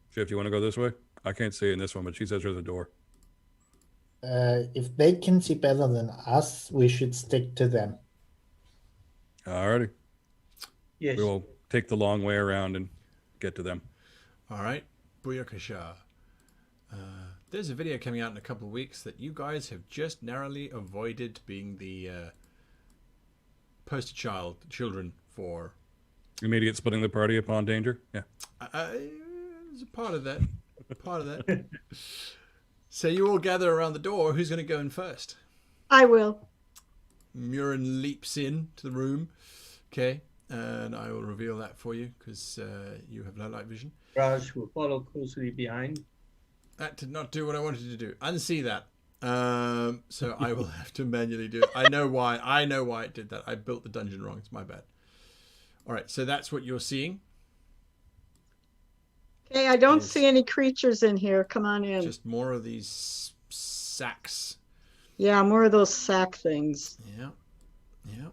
Shift, you want to go this way? I can't see it in this one, but she says there's a door. If they can see better than us, we should stick to them. Alrighty. Yes. We will take the long way around and get to them. All right. Booyakasha. There's a video coming out in a couple of weeks that you guys have just narrowly avoided being the poster children for. Immediate splitting the party upon danger. Yeah. There's a part of that. Part of that. So you all gather around the door. Who's going to go in first? I will. Murin leaps in to the room. Okay. And I will reveal that for you because you have low light vision. Raj will follow closely behind. That did not do what I wanted to do. Unsee that. So I will have to manually do it. I know why. I know why it did that. I built the dungeon wrong. It's my bad. All right. So that's what you're seeing. Okay, I don't Yes. see any creatures in here. Come on in. Just more of these sacks. Yeah, more of those sack things. Yeah. Yeah.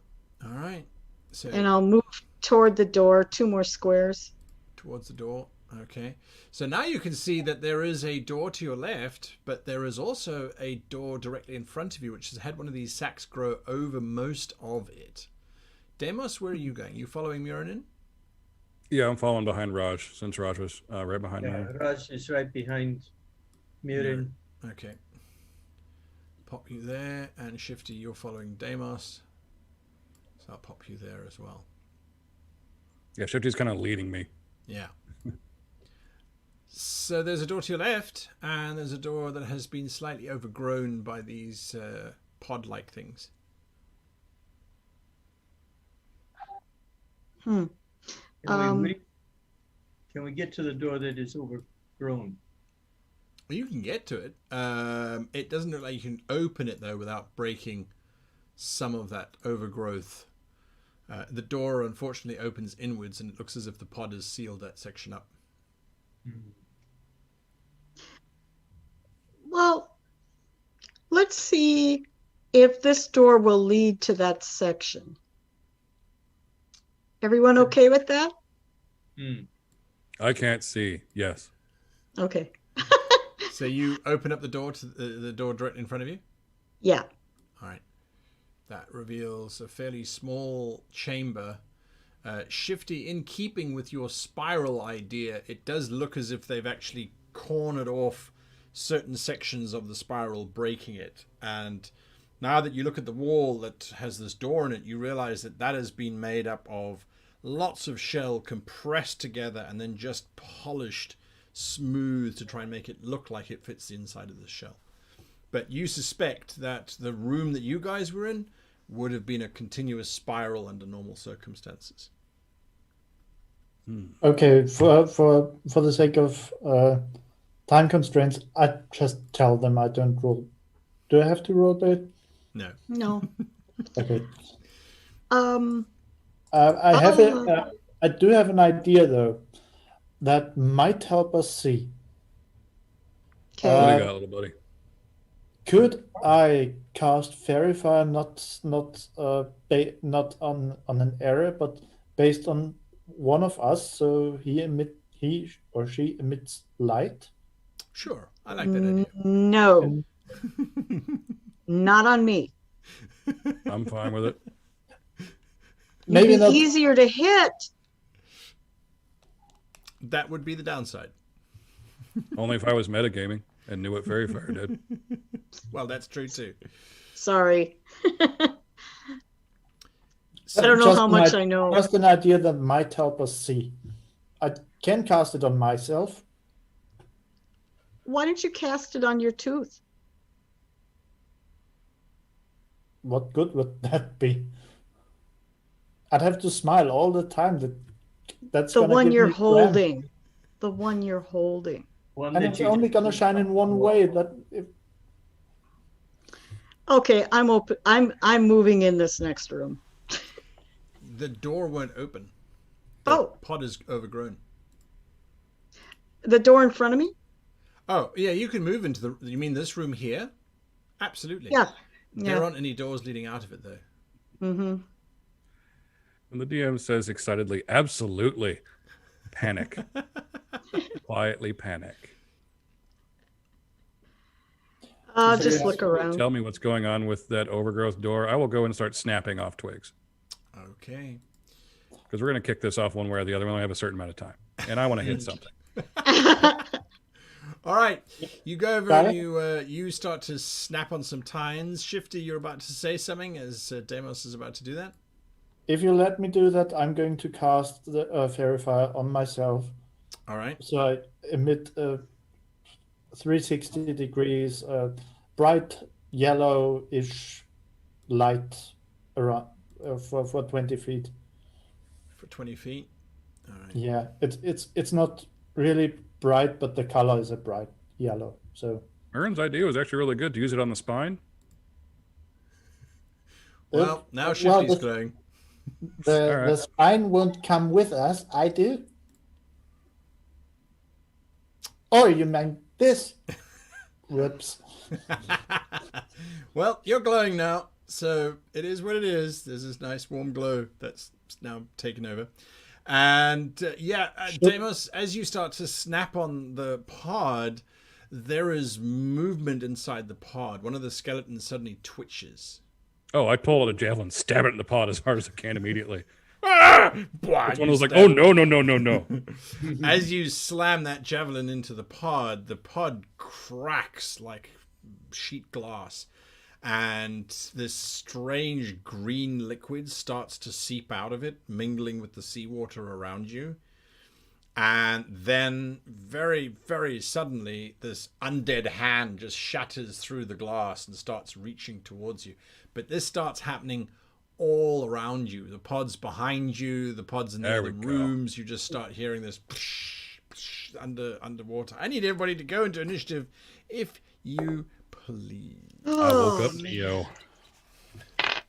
All right. So And I'll move toward the door, 2 more squares. towards the door. Okay. So now you can see that there is a door to your left, but there is also a door directly in front of you, which has had one of these sacks grow over most of it. Demos, where are you going? You following Muranin? Yeah, I'm following behind Raj, since Raj was right behind Yeah, me. Raj is right behind Murin. Okay. Pop you there, and Shifty, you're following Demos. So I'll pop you there as well. Yeah, Shifty's kind of leading me. Yeah. So there's a door to your left, and there's a door that has been slightly overgrown by these pod-like things. Hmm. Can we get to the door that is overgrown? Well, you can get to it. It doesn't look like you can open it, though, without breaking some of that overgrowth. The door, unfortunately, opens inwards, and it looks as if the pod has sealed that section up. Well, let's see if this door will lead to that section. Everyone okay with that? I can't see. Yes. Okay. So you open up the door to the door directly in front of you? Yeah. All right. That reveals a fairly small chamber. Shifty, in keeping with your spiral idea, it does look as if they've actually cornered off certain sections of the spiral, breaking it. And now that you look at the wall that has this door in it, you realize that that has been made up of lots of shell compressed together and then just polished smooth to try and make it look like it fits the inside of the shell. But you suspect that the room that you guys were in would have been a continuous spiral under normal circumstances. Okay, for the sake of time constraints, I just tell them I don't roll. Do I have to roll it? No. No. Okay. Oh. I do have an idea though that might help us see. What do Okay. you got, little buddy? Could I cast Fairy Fire not on an area, but based on one of us, so he or she emits light? Sure. I like that idea. No. Not on me. I'm fine with it. Maybe You'd be not. easier to hit. That would be the downside. Only if I was metagaming and knew what Fairy Fire did. Well, that's true too. Sorry. So, I don't know Just how much I know. Just an idea that might help us see. I can cast it on myself. Why don't you cast it on your tooth? What good would that be? I'd have to smile all the time. That's The gonna one give you're me cramp. holding. The one you're holding. And it's only gonna shine in one way. Okay, I'm open. I'm moving in this next room. the door won't open. The Oh, pod is overgrown. the door in front of me? Oh, yeah, you can move into the... You mean this room here? Absolutely. Yeah. There Yeah. aren't any doors leading out of it, though. Mm-hmm. And the DM says excitedly, absolutely. Panic. Quietly panic. I'll So just yeah. look around. Tell me what's going on with that overgrowth door. I will go and start snapping off twigs. Okay. Because we're going to kick this off one way or the other. We only have a certain amount of time. And I want to hit something. All right. You go over Got and it. you start to snap on some tines. Shifty, you're about to say something as Demos is about to do that. If you let me do that, I'm going to cast the Fairy Fire on myself. All right. So I emit 360 degrees, bright yellowish light around for 20 feet. For 20 feet. All right. Yeah, it's not really bright, but the color is a bright yellow. So Ern's idea was actually really good to use it on the spine. Well, now well, Shifty's the- glowing. the All right. the spine won't come with us. I do. Oh, you meant this? Whoops. Well, you're glowing now, so it is what it is. There's this nice warm glow that's now taken over. And Deimos, as you start to snap on the pod, there is movement inside the pod. One of the skeletons suddenly twitches. Oh, I pull out a javelin, stab it in the pod as hard as I can immediately. It's one was like, oh, no. As you slam that javelin into the pod cracks like sheet glass. And this strange green liquid starts to seep out of it, mingling with the seawater around you. And then, very, very suddenly, this undead hand just shatters through the glass and starts reaching towards you. But this starts happening all around you. The pod's behind you, the pod's in the other rooms. You just start hearing this underwater. I need everybody to go into initiative, if you please. I woke up Neo. I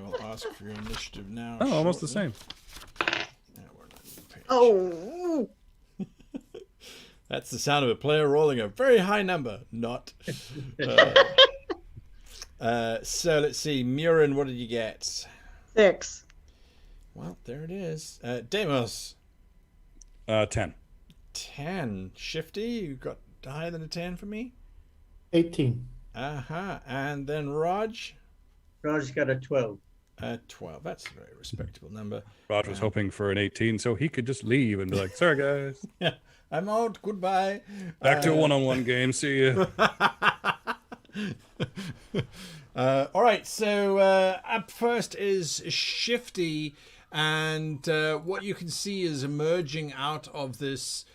will ask for your initiative now. Oh, almost the same. Oh. That's the sound of a player rolling a very high number. Not. So let's see. Murin, what did you get? 6. Well, there it is. Deimos. 10. 10. Shifty, you got higher than a 10 for me? 18. And then Raj? Raj got a 12. 12. That's a very respectable number. Raj was hoping for an 18 so he could just leave and be like, sorry, guys. Yeah, I'm out. Goodbye. Back to a one-on-one game. See you. All right, so up first is Shifty, and what you can see is emerging out of this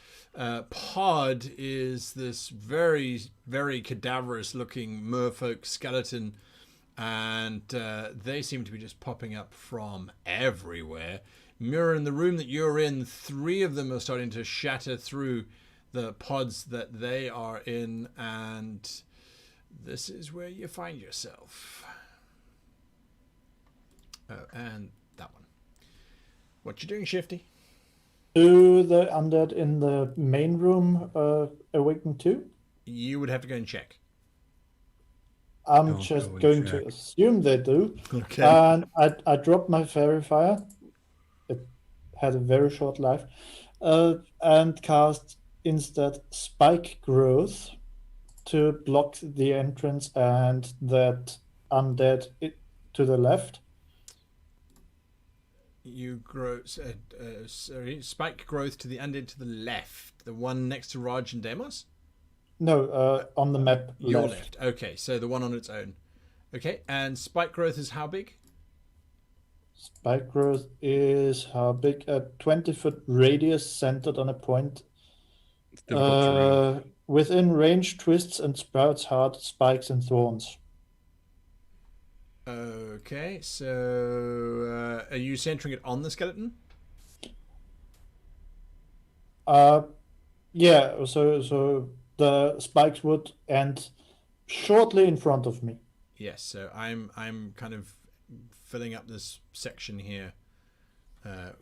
pod is this very, very cadaverous looking merfolk skeleton, and they seem to be just popping up from everywhere. Mirror, in the room that you're in, 3 of them are starting to shatter through the pods that they are in, and this is where you find yourself. Oh, and that one. What you doing, Shifty? Do the undead in the main room awaken too? You would have to go and check. I'm Don't just go and going check. to assume they do. Okay. And I dropped my fairy fire. It had a very short life. And cast instead spike growth to block the entrance and that undead to the left. You grow, spike growth to the undead to the left. The one next to Raj and Deimos? No, on the map Your left. left. Okay, so the one on its own. Okay, and spike growth is how big? Spike growth is how big? A 20-foot radius centered on a point. It's difficult to read. Within range, twists and sprouts hard spikes and thorns. Okay, so are you centering it on the skeleton? Yeah, so the spikes would end shortly in front of me. Yes, so I'm kind of filling up this section here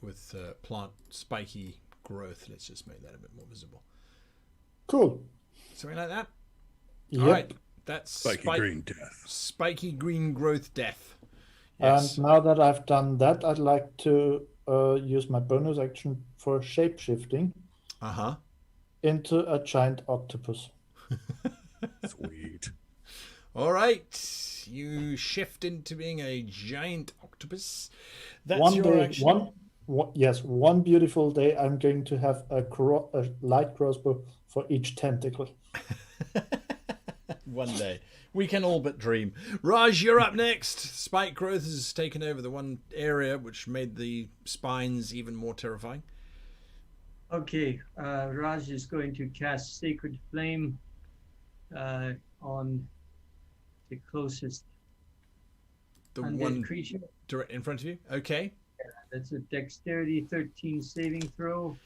with plant spiky growth. Let's just make that a bit more visible. Cool. Something like that? Yep. All right, that's Spiky green death. spiky green growth death. Yes. And now that I've done that, I'd like to use my bonus action for shape-shifting Uh-huh. into a giant octopus. Sweet. All right, you shift into being a giant octopus. That's One your day, action. one beautiful day, I'm going to have a light crossbow for each tentacle. One day. We can all but dream. Raj, you're up next. Spike growth has taken over the one area which made the spines even more terrifying. Okay, Raj is going to cast Sacred Flame on the closest The undead one creature. direct in front of you. Okay. That's a Dexterity 13 saving throw.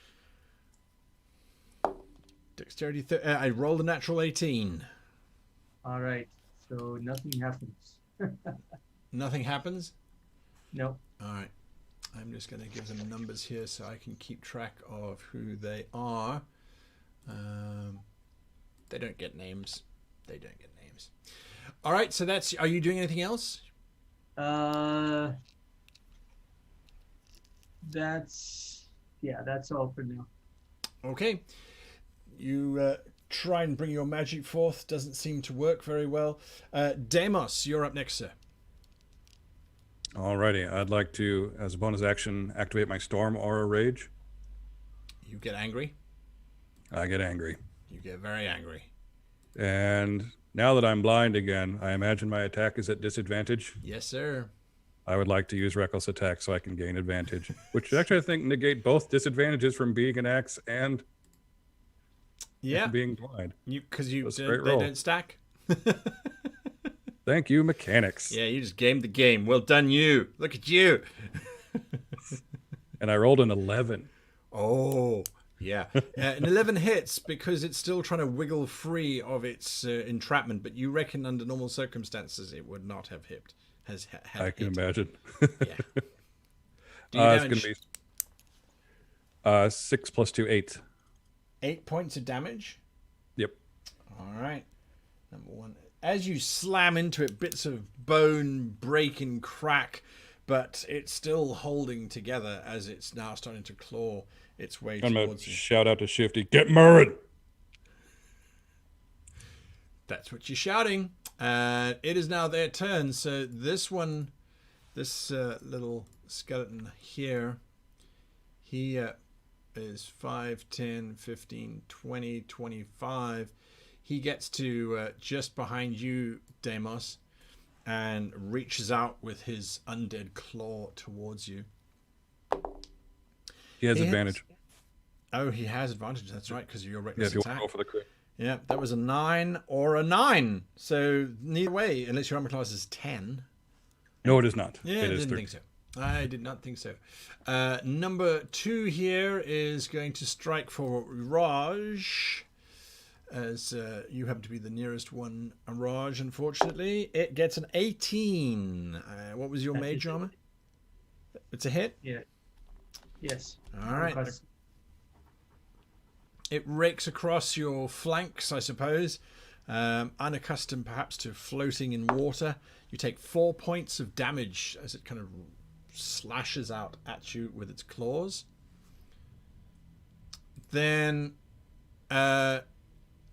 Dexterity. I rolled a natural 18. All right, so nothing happens. Nothing happens. No. All right. I'm just going to give them numbers here so I can keep track of who they are. They don't get names. They don't get names. All right, so that's... Are you doing anything else? That's all for now. Okay. You try and bring your magic forth. Doesn't seem to work very well. Deimos, you're up next, sir. Alrighty, I'd like to, as a bonus action, activate my Storm Aura Rage. You get angry. I get angry. You get very angry. And now that I'm blind again, I imagine my attack is at disadvantage. Yes, sir. I would like to use Reckless Attack so I can gain advantage, which actually I think negate both disadvantages from being an axe and being blind. Because they roll. don't stack. Thank you, mechanics. Yeah, you just gamed the game. Well done, you. Look at you. And I rolled an 11. Oh, yeah. An 11 hits because it's still trying to wiggle free of its entrapment, but you reckon under normal circumstances it would not have hit. I can imagine. Yeah. Do you it's going to be 6 plus 2, 8. 8 points of damage? Yep. All right. Number one. As you slam into it, bits of bone break and crack, but it's still holding together as it's now starting to claw its way towards you. Shout out to Shifty, get Murrin! That's what you're shouting. It is now their turn. So this one, this little skeleton here, he is 5, 10, 15, 20, 25. He gets to just behind you, Deimos, and reaches out with his undead claw towards you. He has advantage. Oh, he has advantage. That's right, because of your reckless Yeah, if you attack. want to go for the crit. Yeah, that was a 9 or a 9. So neither way, unless your armor class is 10. No, it is not. Yeah, it I is didn't 30. think so. I did not think so. Number 2 here is going to strike for Raj. As you happen to be the nearest one, Raj, unfortunately. It gets an 18. What was your mage armor? It's a hit? Yeah. Yes. All right. It rakes across your flanks, I suppose. Unaccustomed perhaps to floating in water. You take 4 points of damage as it kind of slashes out at you with its claws. Then...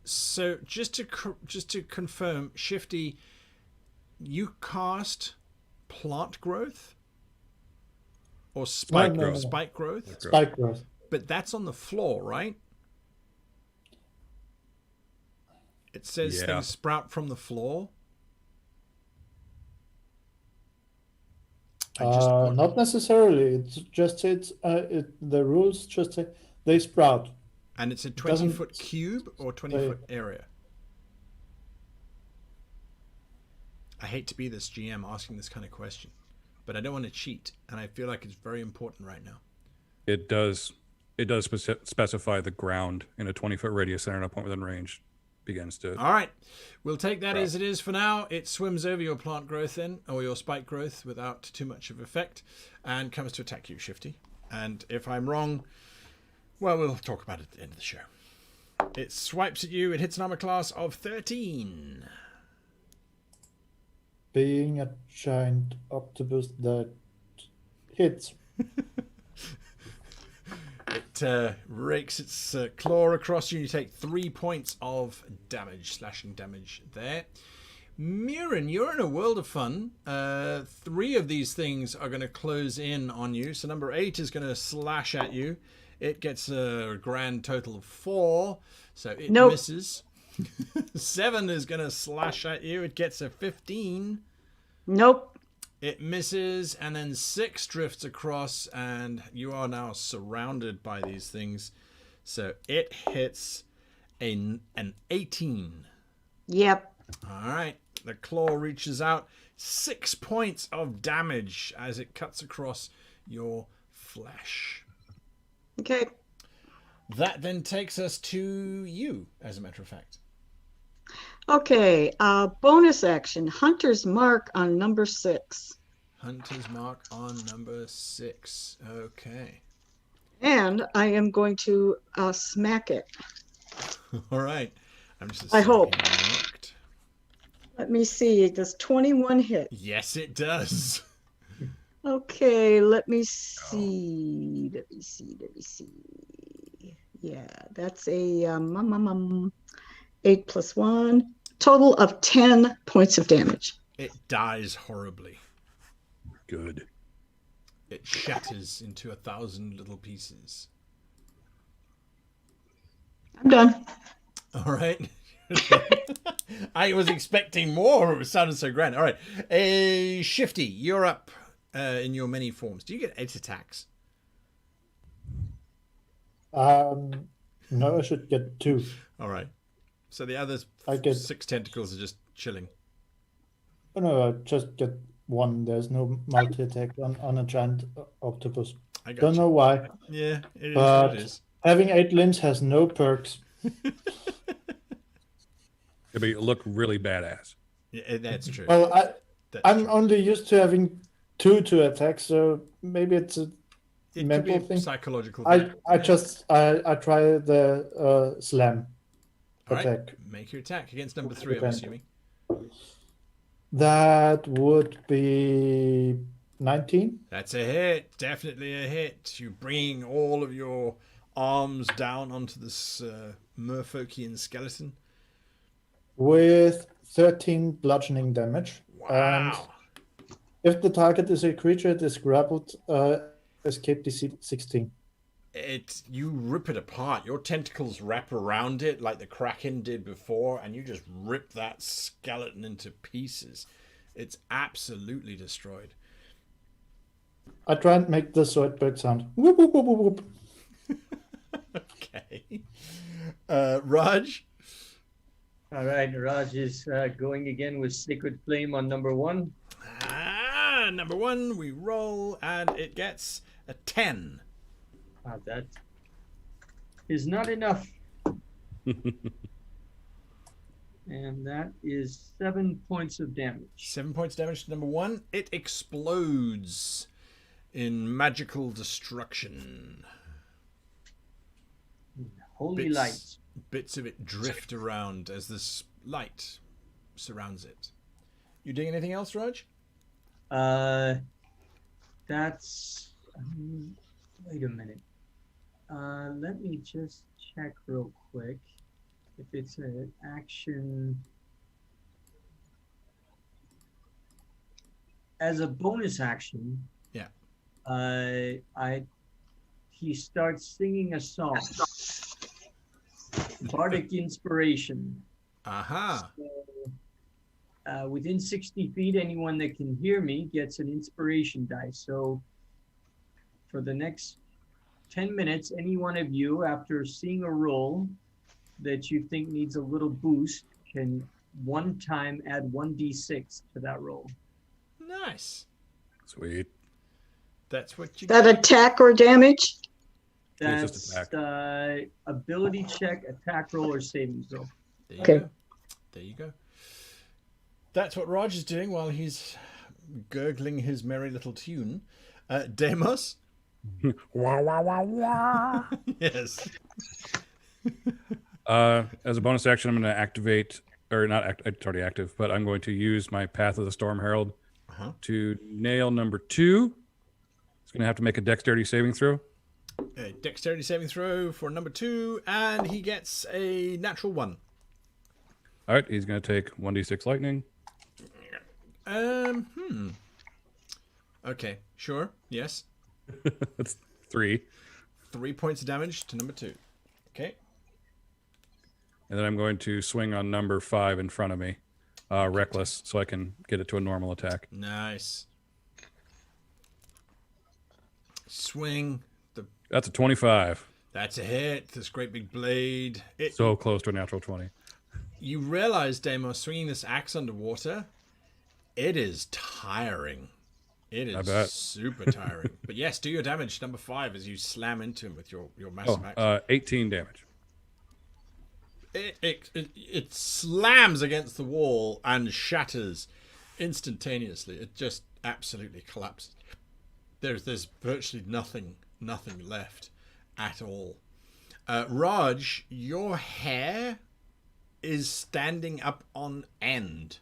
So just to confirm, Shifty, you cast plant growth or spike growth? Spike growth. Spike growth. But that's on the floor, right? It says things sprout from the floor. Not necessarily. It's just the rules just say they sprout. And it's a 20-foot cube or 20-foot area? I hate to be this GM asking this kind of question, but I don't want to cheat, and I feel like it's very important right now. It does specify the ground in a 20-foot radius center, and a point within range begins to... All right. We'll take that as it is for now. It swims over your plant growth then, or your spike growth, without too much of effect, and comes to attack you, Shifty. And if I'm wrong... Well, we'll talk about it at the end of the show. It swipes at you. It hits an armor class of 13. Being a giant octopus that hits. It rakes its claw across you, and you take 3 points of damage, slashing damage there. Murin, you're in a world of fun. 3 of these things are going to close in on you. So number 8 is going to slash at you. It gets a grand total of 4, so it misses. 7 is going to slash at you. It gets a 15. Nope. It misses, and then 6 drifts across, and you are now surrounded by these things. So it hits an 18. Yep. All right. The claw reaches out. 6 points of damage as it cuts across your flesh. Okay. That then takes us to you, as a matter of fact. Okay. Bonus action. Hunter's mark on number 6. Hunter's mark on number 6. Okay. And I am going to smack it. All right. I'm just. I hope. Marked. Let me see. Does 21 hit? Yes, it does. Okay, let me see. Let me see. Yeah, that's a 8 + 1. Total of 10 points of damage. It dies horribly. Good. It shatters into 1,000 little pieces. I'm done. All right. I was expecting more. It sounded so grand. All right. Shifty, you're up in your many forms. Do you get 8 attacks? No, I should get 2. All right. So the other I get 6 tentacles are just chilling. Oh no, I just get 1. There's no multi-attack on a giant octopus. I got Don't know why, Yeah, it is but what it is. having 8 limbs has no perks. But you look really badass. Yeah, that's true. Well, That's I'm true. only used to having 2 to attack, so maybe it's a It mental could be a thing. psychological thing. I try the slam All right. attack. Make your attack against number 3, I'm Depend. assuming. That would be 19 That's a hit. Definitely a hit. You're bringing all of your arms down onto this merfolkian skeleton. with 13 bludgeoning damage. And Wow. if the target is a creature, it is grappled. Escape DC 16. You rip it apart. Your tentacles wrap around it like the Kraken did before, and you just rip that skeleton into pieces. It's absolutely destroyed. I try and make the Zoidberg sound. Whoop, whoop, whoop, whoop, whoop. Okay. Raj? All right, Raj is going again with Sacred Flame on number 1. Number 1, we roll, and it gets a 10. That is not enough. And that is 7 points of damage. 7 points damage to number 1. It explodes in magical destruction. Holy light. Bits of it drift around as this light surrounds it. You doing anything else, Raj? That's. Wait a minute. Let me just check real quick if it's an action. As a bonus action, Yeah. He starts singing a song. Bardic inspiration. Aha. So, within 60 feet, anyone that can hear me gets an inspiration dice. So for the next 10 minutes, any one of you, after seeing a roll that you think needs a little boost, can one time add 1d6 to that roll. Nice. Sweet. That's what you That get. attack or damage? It's just That's ability check, attack roll, or saving throw. There you Okay. go. There you go. That's what Raj is doing while he's gurgling his merry little tune. Demos? Wah, wah, wah, wah. Yes. As a bonus action, I'm going to activate, or not, it's already active, but I'm going to use my Path of the Storm Herald to nail number 2. It's going to have to make a dexterity saving throw. Dexterity saving throw for number 2, and he gets a natural 1. All right, he's going to take 1d6 lightning. Okay, sure. Yes. That's 3. 3 points of damage to number 2. Okay. And then I'm going to swing on number 5 in front of me, reckless, so I can get it to a normal attack. Nice. Swing. That's a 25. That's a hit. This great big blade. So close to a natural 20. You realize, Demo, swinging this axe underwater, it is tiring. It I is bet. super tiring. But yes, do your damage, number 5, as you slam into him with your massive axe. 18 damage. It slams against the wall and shatters instantaneously. It just absolutely collapses. There's virtually nothing left at all. Raj, your hair is standing up on end.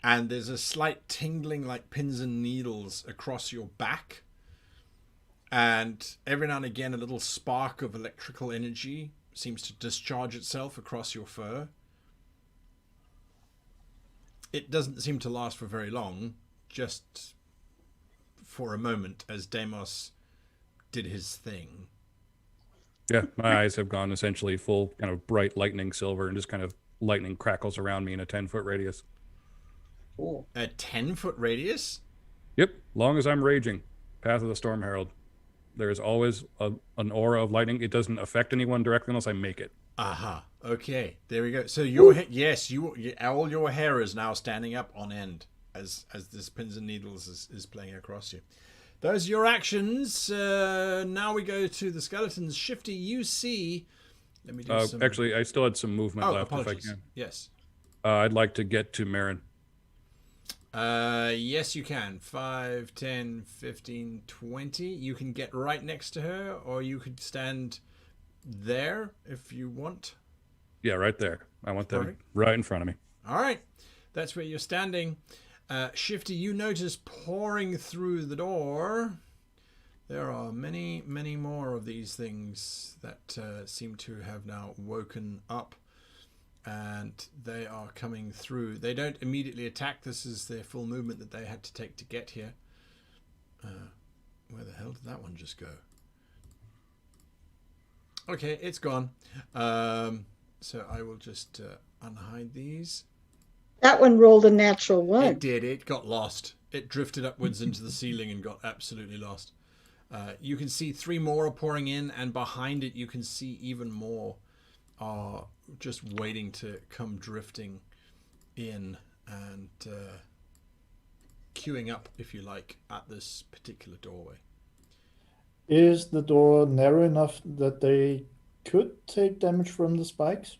And there's a slight tingling like pins and needles across your back. And every now and again, a little spark of electrical energy seems to discharge itself across your fur. It doesn't seem to last for very long, just for a moment as Deimos did his thing. Yeah, my eyes have gone essentially full kind of bright lightning silver, and just kind of lightning crackles around me in a 10-foot radius. Cool. A 10-foot radius? Yep, long as I'm raging. Path of the Storm Herald. There is always an aura of lightning. It doesn't affect anyone directly unless I make it. Aha. Okay, there we go. So your yes, all your hair is now standing up on end as this pins and needles is playing across you. Those are your actions. Now we go to the skeletons. Shifty, you see. Let me do some. Actually, I still had some movement left apologies. if I can. Yes. I'd like to get to Marin. Yes, you can. 5, 10, 15, 20. You can get right next to her, or you could stand there if you want. Yeah, right there. I want them Perfect. right in front of me. All right. That's where you're standing. Shifty, you notice pouring through the door. There are many, many more of these things that seem to have now woken up. And they are coming through. They don't immediately attack. This is their full movement that they had to take to get here. Where the hell did that one just go? Okay, it's gone. So I will just unhide these. That one rolled a natural one. It did. It got lost. It drifted upwards into the ceiling and got absolutely lost. You can see 3 more are pouring in, and behind it you can see even more are just waiting to come drifting in and queuing up, if you like, at this particular doorway. Is the door narrow enough that they could take damage from the spikes?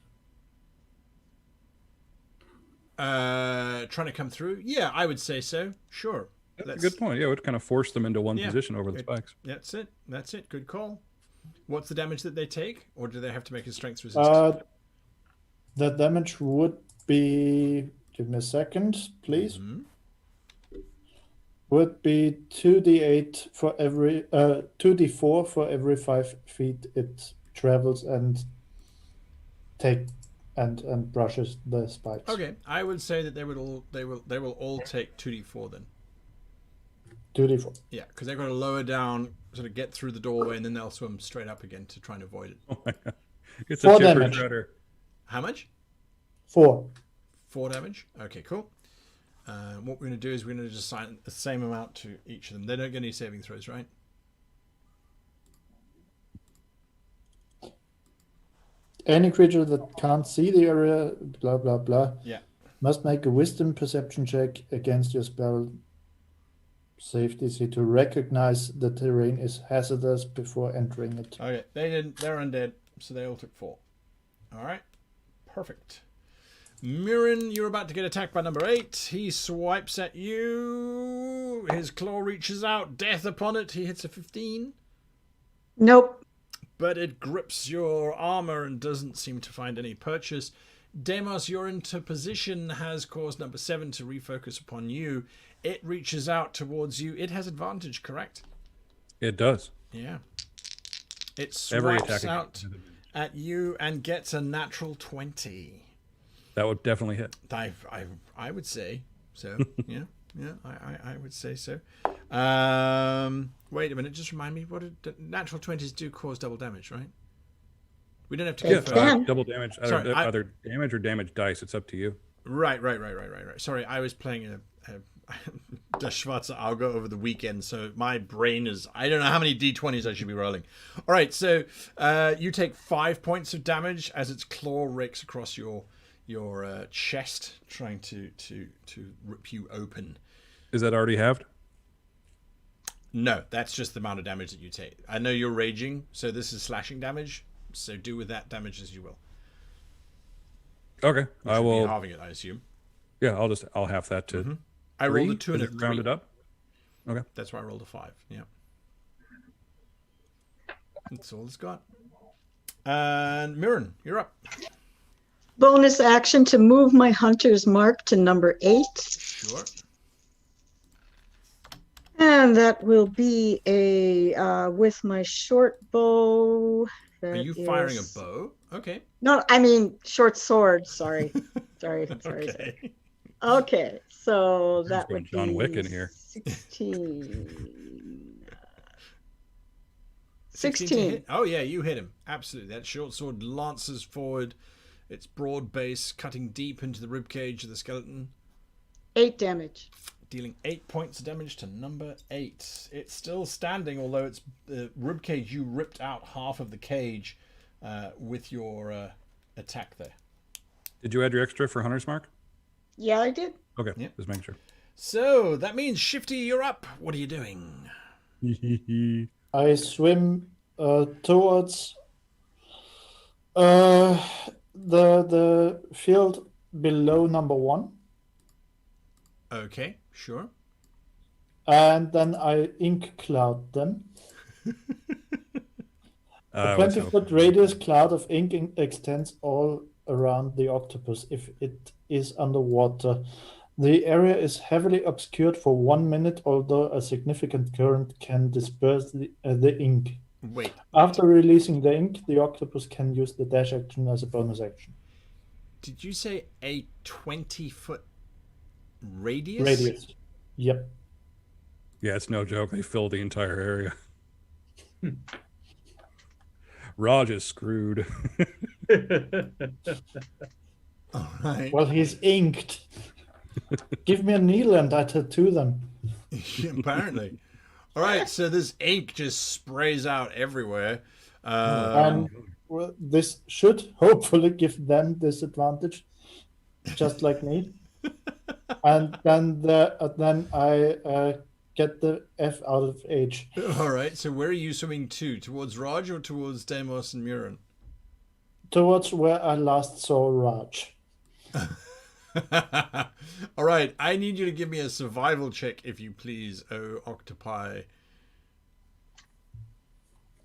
Trying to come through? Yeah, I would say so. Sure. That's a good point. Yeah, it would kind of force them into one position over the spikes. That's it. That's it. Good call. What's the damage that they take? Or do they have to make a strength resistance? The damage would be, give me a second, please. Mm-hmm. Would be 2d8 for every 2d4 for every 5 feet it travels and brushes the spikes. Okay, I would say that they will all take 2d4 then. 2d4. Yeah, because they've got to lower down, sort of get through the doorway, and then they'll swim straight up again to try and avoid it. Oh my God. It's 4 a chipper damage. shredder. How much? 4. 4 damage. Okay, cool. What we're going to do is we're going to just assign the same amount to each of them. They don't get any saving throws, right? Any creature that can't see the area, blah blah blah, Yeah. must make a wisdom perception check against your spell save DC to recognize the terrain is hazardous before entering it. Okay, they didn't. They're undead, so they all took 4. All right, perfect. Mirren, you're about to get attacked by number 8. He swipes at you. His claw reaches out. Death upon it. He hits a 15. Nope. But it grips your armor and doesn't seem to find any purchase. Deimos, your interposition has caused number 7 to refocus upon you. It reaches out towards you. It has advantage, correct? It does. Yeah. It Every swipes attacking out at you and gets a natural 20. That would definitely hit. I would say so. Yeah, I would say so. Wait a minute, just remind me, what did natural 20s do? Cause double damage, right? We don't have to go Yeah. double damage. Sorry, Either damage or damage dice. It's up to you. Right. Sorry, I was playing a Das Schwarze Auge over the weekend, so my brain is, I don't know how many d20s I should be rolling. All right, so you take 5 points of damage as its claw rakes across your chest, trying to rip you open. Is that already halved? No, that's just the amount of damage that you take. I know you're raging, so this is slashing damage. So do with that damage as you will. Okay, You I should be will. halving it, I assume. Yeah, I'll half that to. Mm-hmm. I rolled a 2 and a Is it 3. rounded up. Okay. That's why I rolled a 5. Yeah. That's all it's got. And Mirren, you're up. Bonus action to move my hunter's mark to number 8. Sure. And that will be a with my short bow. Are you firing a bow? Okay. No, I mean short sword. Sorry. Sorry. Okay. Okay, so that going would John be Wick in here. 16. 16 to 16. hit? Oh yeah, you hit him. Absolutely. That short sword lances forward, its broad base cutting deep into the ribcage of the skeleton, 8 damage. dealing 8 points of damage to number 8. It's still standing, although its ribcage, you ripped out half of the cage with your attack there. Did you add your extra for Hunter's Mark? Yeah, I did. Okay, Yep. just making sure. So that means Shifty, you're up. What are you doing? I swim towards the field below number 1, Okay, sure. and then I ink cloud them. A 20-foot radius cloud of ink extends all around the octopus if it is underwater. The area is heavily obscured for 1 minute, although a significant current can disperse the ink. Wait. After releasing the ink, the octopus can use the dash action as a bonus action. Did you say a 20-foot radius? Radius. Yep. Yeah, it's no joke. They fill the entire area. Raj is screwed. All right. Well, he's inked. Give me a needle and I tattoo them. Apparently. All right, so this ink just sprays out everywhere. And well, this should hopefully give them disadvantage, just like me. And then I get the F out of H. All right, so where are you swimming to? Towards Raj or towards Deimos and Murin? Towards where I last saw Raj. All right, I need you to give me a survival check, if you please, oh octopi.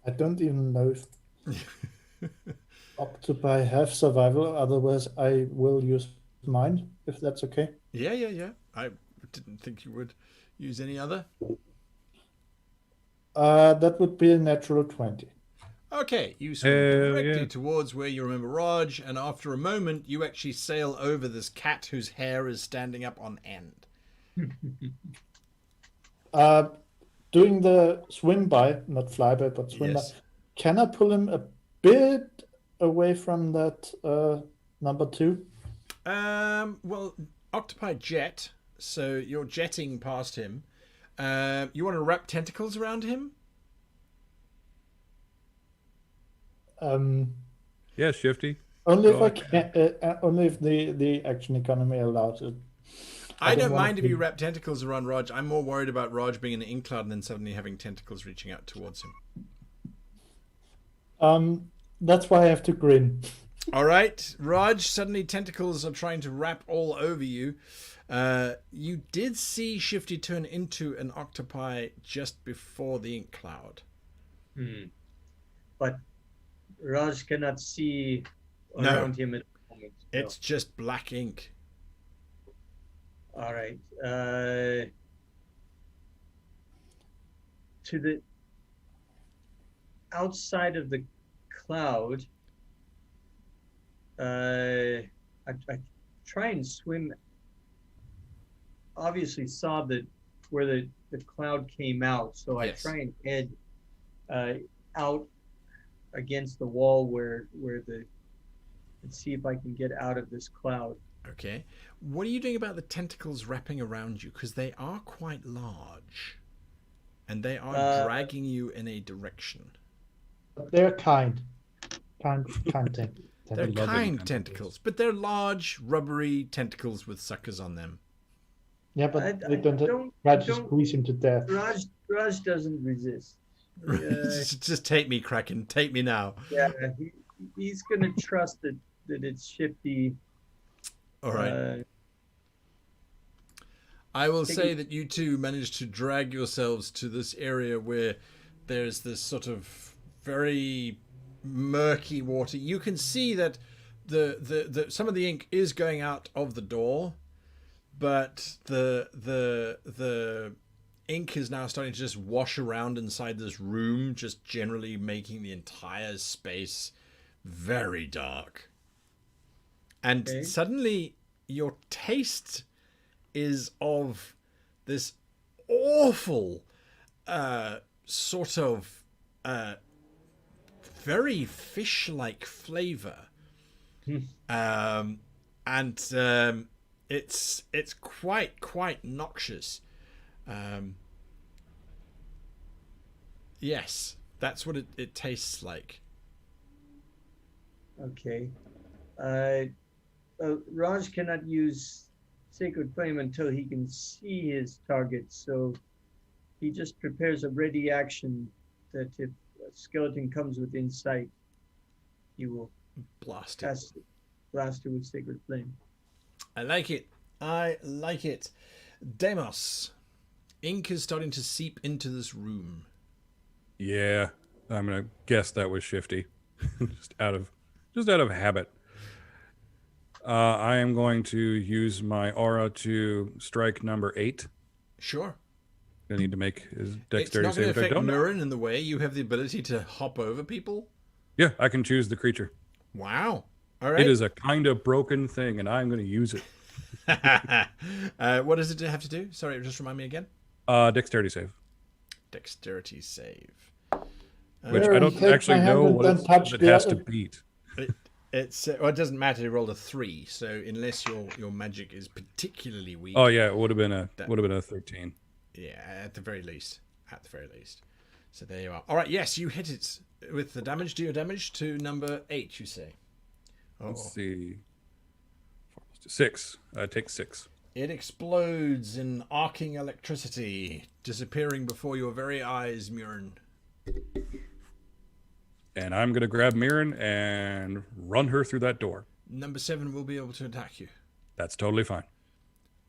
I don't even know if octopi have survival. Otherwise, I will use mine, if that's okay. Yeah. I didn't think you would use any other. That would be a natural 20. Okay, you swim directly towards where you remember Raj, and after a moment, you actually sail over this cat whose hair is standing up on end. Doing the swim by, not flyby, but swim Yes. by, can I pull him a bit away from that number 2? Well, octopi jet, so you're jetting past him. You want to wrap tentacles around him? Yeah, Shifty. Only if Go I can, only if the action economy allows it. I don't want mind if to- you wrap tentacles around Raj. I'm more worried about Raj being in an ink cloud and then suddenly having tentacles reaching out towards him. That's why I have to grin. All right, Raj, suddenly tentacles are trying to wrap all over you. You did see Shifty turn into an octopi just before the ink cloud. But Raj cannot see No. around him at the moment. No. It's just black ink. All right. To the outside of the cloud, I try and swim. Obviously, saw where the cloud came out, so Yes. I try and head out against the wall where and see if I can get out of this cloud. Okay. What are you doing about the tentacles wrapping around you? Because they are quite large. And they are dragging you in a direction. They're kind thing. They're loving kind tentacles, but they're large, rubbery tentacles with suckers on them. Yeah, but I they don't don't- try to don't- squeeze him to death. Raj doesn't resist. Just take me, Kraken. Take me now. Yeah, he's gonna trust that it's Shifty. All right. I will say that you two managed to drag yourselves to this area where there's this sort of very murky water. You can see that the some of the ink is going out of the door, but the ink is now starting to just wash around inside this room, just generally making the entire space very dark. And Okay. suddenly your taste is of this awful sort of very fish-like flavor. It's quite noxious. Yes, that's what it tastes like. Okay. Raj cannot use Sacred Flame until he can see his target, so he just prepares a ready action that if a skeleton comes within sight, he will Blast it. blast it with Sacred Flame. I like it. I like it. Deimos, ink is starting to seep into this room. Yeah, I'm gonna guess that was Shifty, just out of habit. I am going to use my aura to strike number 8. Sure. I need to make his It's dexterity not going save. to Which I affect don't know. Mirren in the way. You have the ability to hop over people. Yeah, I can choose the creature. Wow. All right. It is a kind of broken thing, and I'm going to use it. What does it have to do? Sorry, just remind me again. Dexterity save, Dexterity save. which There, I don't take my actually hand know and what don't touch it the has to other- beat. It's well, it doesn't matter. You rolled a 3, so unless your magic is particularly weak. Oh yeah, it would have been a 13. Yeah, at the very least. At the very least. So there you are. All right. Yes, you hit it with the damage. Do your damage to number 8. You say. Let's see. 4 plus 2, 6. I take 6. It explodes in arcing electricity, disappearing before your very eyes, Murin. And I'm going to grab Mirren and run her through that door. Number 7 will be able to attack you. That's totally fine.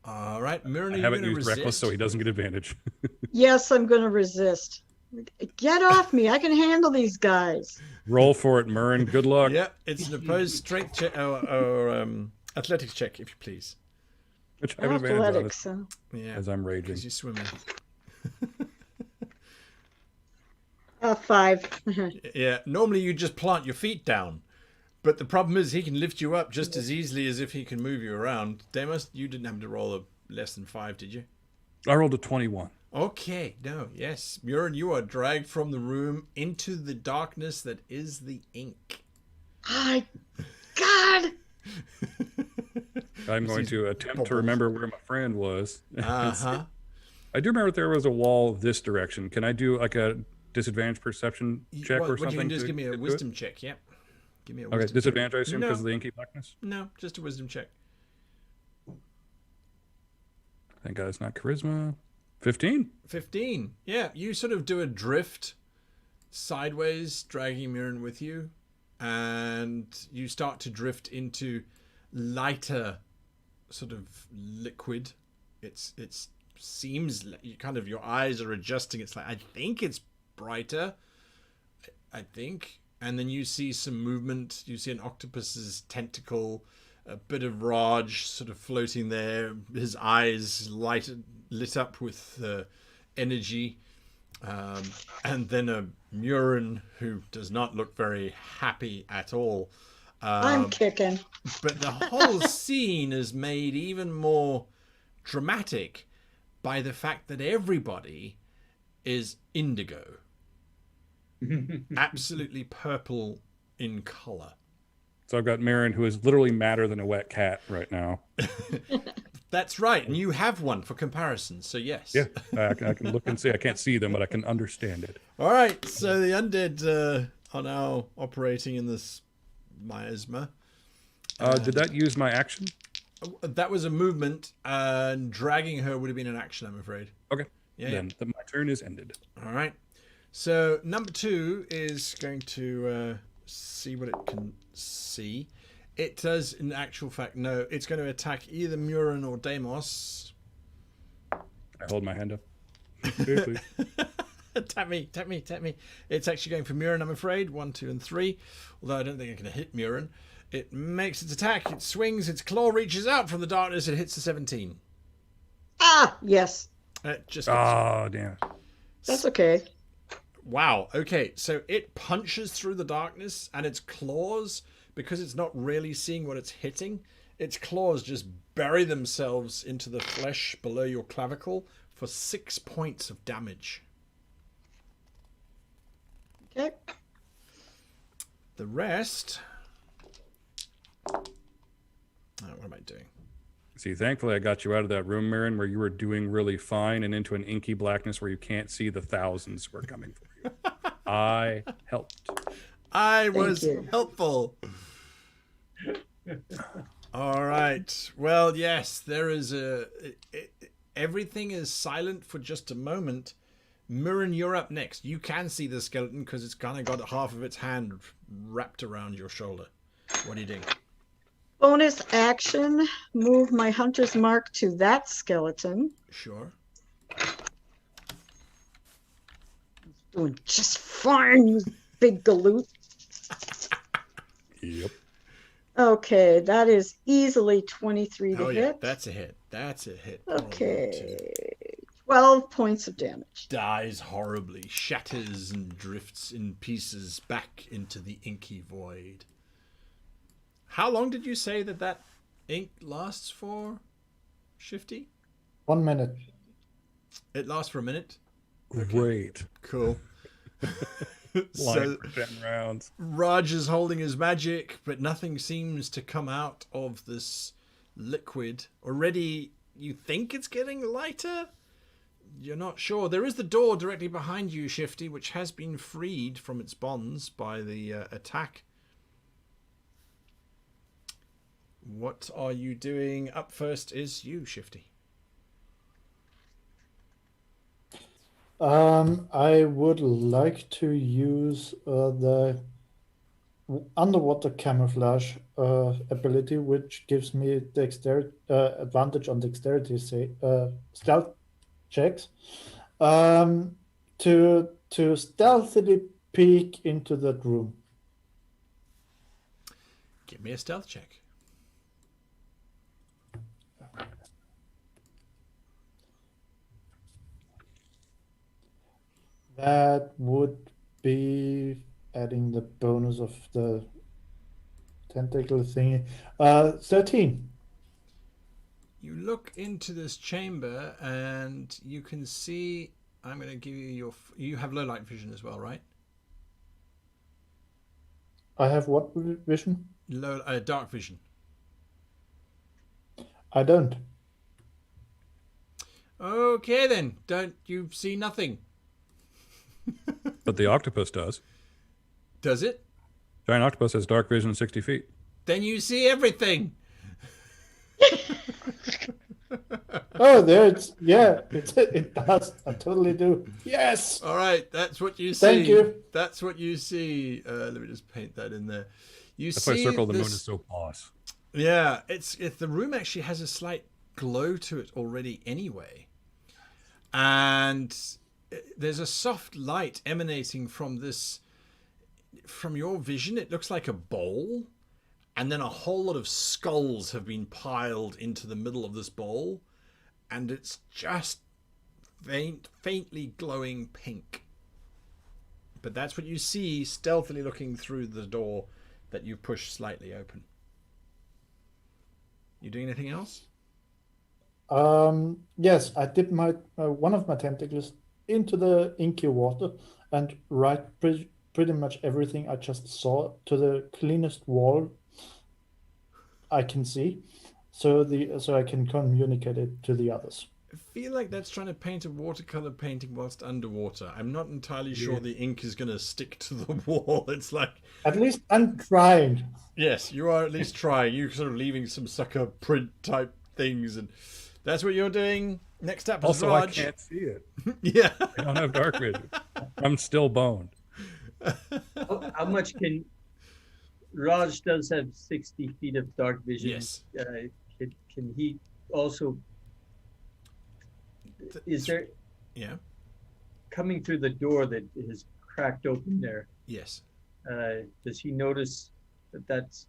All right, Murin, I are you haven't going to used resist? Reckless, so he doesn't get advantage. Yes, I'm going to resist. Get off me. I can handle these guys. Roll for it, Mirren. Good luck. Yep, it's an opposed strength check or athletics check, if you please. Which I have advantage on Athletics. it Huh? Yeah, as I'm raging. because you're swimming. 5. Yeah, normally you just plant your feet down. But the problem is he can lift you up just as easily as if he can move you around. Deimos, you didn't have to roll a less than 5, did you? I rolled a 21. Okay, no, yes. Murin, you are dragged from the room into the darkness that is the ink. God. I'm going to attempt to remember where my friend was. Uh-huh. I do remember there was a wall this direction. Can I do like a disadvantage perception check or What something? you can do is to give me a get to it? wisdom check, yep. Give me a Okay, wisdom check. disadvantage, I assume, No. because of the inky blackness? No, just a wisdom check. Thank God it's not charisma. 15? 15. Yeah, you sort of do a drift sideways, dragging Mirren with you, and you start to drift into lighter sort of liquid. It seems kind of your eyes are adjusting. It's like, I think it's brighter. I think. And then you see some movement. You see an octopus's tentacle, a bit of Raj sort of floating there. His eyes lit up with energy. And then a Murin who does not look very happy at all. I'm kicking. But the whole scene is made even more dramatic by the fact that everybody is indigo. Absolutely purple in color. So I've got Marin, who is literally madder than a wet cat right now. That's right, and you have one for comparison, so yes. Yeah, I can look and see. I can't see them, but I can understand it. All right, so the undead are now operating in this miasma. Did that use my action? That was a movement, and dragging her would have been an action, I'm afraid. Okay. Yeah, Then my turn is ended. All right. So number 2 is going to see what it can see. It does, in actual fact, no. It's going to attack either Murin or Deimos. I hold my hand up. Please. Tap me. It's actually going for Murin, I'm afraid. 1, 2, and 3. Although I don't think I can hit Murin. It makes its attack. It swings. Its claw reaches out from the darkness. It hits the 17. Ah, yes. Just Oh, damn it. That's okay. Wow. Okay, so it punches through the darkness, and its claws, because it's not really seeing what it's hitting, its claws just bury themselves into the flesh below your clavicle for 6 points of damage. Okay. The rest... what am I doing? See, thankfully I got you out of that room, Marin, where you were doing really fine and into an inky blackness where you can't see the thousands were coming for you. I helped. I was you. helpful. All right. Well, yes, there is everything is silent for just a moment. Murin, you're up next. You can see the skeleton because it's kind of got half of its hand wrapped around your shoulder. What are you doing? Bonus action, move my hunter's mark to that skeleton. Sure. Doing just fine, you big galoot. Yep. Okay, that is easily 23 to Oh hit. yeah, that's a hit. That's a hit. Okay, 12 points of damage. Dies horribly, shatters and drifts in pieces back into the inky void. How long did you say that ink lasts for, Shifty? 1 minute. It lasts for a minute. Great. Cool. Line for 10 rounds. Raj is holding his magic, but nothing seems to come out of this liquid. Already, you think it's getting lighter? You're not sure. There is the door directly behind you, Shifty, which has been freed from its bonds by the attack. What are you doing? Up first is you, Shifty. I would like to use the underwater camouflage ability, which gives me dexterity advantage on dexterity stealth checks, to stealthily peek into that room. Give me a stealth check. That would be adding the bonus of the tentacle thingy. 13. You look into this chamber and you can see, I'm going to give you you have low light vision as well, right? I have what vision? Dark vision. I don't. Okay then, don't you see nothing? But the octopus does. Does it? Giant octopus has dark vision 60 feet. Then you see everything. Oh, there it's it does. I totally do. Yes. All right, that's what you see. Thank you. That's what you see. Let me just paint that in there. That's why Circle of the Moon is so boss. Yeah, the room actually has a slight glow to it already anyway. And there's a soft light emanating from your vision. It looks like a bowl, and then a whole lot of skulls have been piled into the middle of this bowl, and it's just faintly glowing pink. But that's what you see stealthily looking through the door that you push slightly open. You doing anything else? Yes, I dipped my one of my tentacles into the inky water and write pretty much everything I just saw to the cleanest wall I can see, so I can communicate it to the others. I feel like that's trying to paint a watercolor painting whilst underwater. I'm not entirely sure the ink is going to stick to the wall. It's like... At least I'm trying. Yes, you are at least trying. You're sort of leaving some sucker print type things, and that's what you're doing. Next up is Also, Raj. I can't see it. Yeah. I don't have dark vision. I'm still boned. How much can Raj does have 60 feet of dark vision? Yes. Can he also? Is there? Yeah. coming through the door that is cracked open there, Yes. does he notice that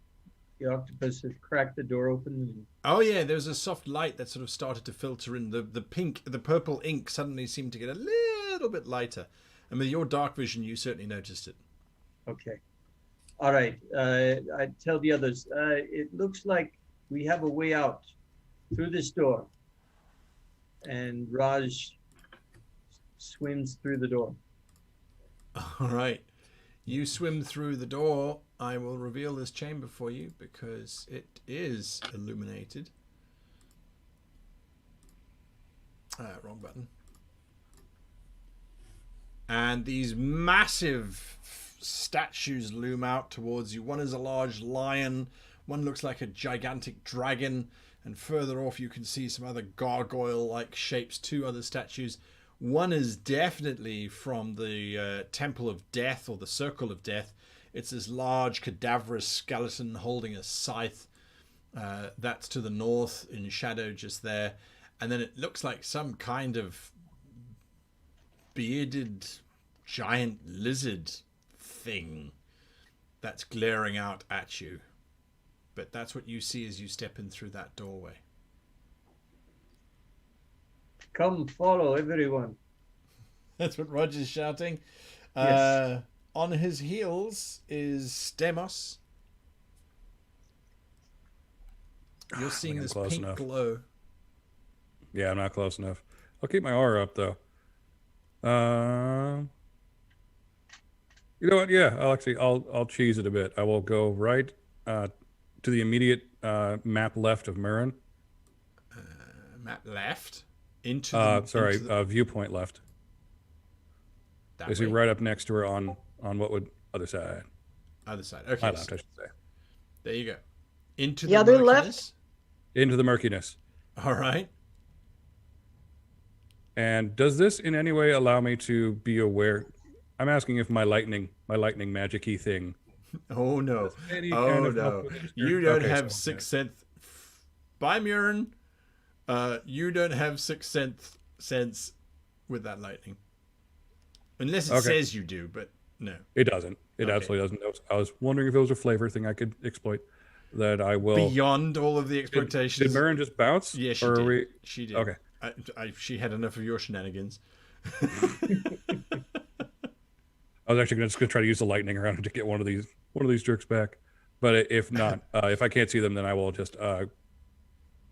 the octopus has cracked the door open? Oh yeah, there's a soft light that sort of started to filter in. The purple ink suddenly seemed to get a little bit lighter, and with your dark vision, you certainly noticed it. Okay. All right. I tell the others, it looks like we have a way out through this door. And Raj swims through the door. All right. You swim through the door. I will reveal this chamber for you because it is illuminated. Wrong button. And these massive statues loom out towards you. One is a large lion. One looks like a gigantic dragon. And further off you can see some other gargoyle-like shapes. Two other statues. One is definitely from the Temple of Death or the Circle of Death. It's this large cadaverous skeleton holding a scythe. That's to the north in shadow just there. And then it looks like some kind of bearded giant lizard thing that's glaring out at you. But that's what you see as you step in through that doorway. Come follow everyone. That's what Roger's shouting. Yes. On his heels is Demos. You're seeing this close pink enough. glow. Yeah, I'm not close enough. I'll keep my aura up though. You know what? Yeah, I'll cheese it a bit. I will go right to the immediate map left of Murin. Map left into the, viewpoint left. that Is he way. right up next to her on what would other side? Other side. Okay. High left, I should say. There you go. Into The the other murkiness. Into the murkiness. All right. And does this in any way allow me to be aware? I'm asking if my lightning magic-y thing. Oh no. Any Oh kind of no. help with this? You don't Okay, have so, sixth sense. By Murin, you don't have sixth sense with that lightning. Unless it Okay. says you do, but no. It doesn't. It Okay. absolutely doesn't. I was wondering if it was a flavor thing I could exploit. That I will. Beyond all of the Did exploitations. Murin just bounce? Yes, she Or are did. we- She did. Okay. She had enough of your shenanigans. I was actually just going to try to use the lightning around to get one of these jerks back. But if not, if I can't see them, then I will just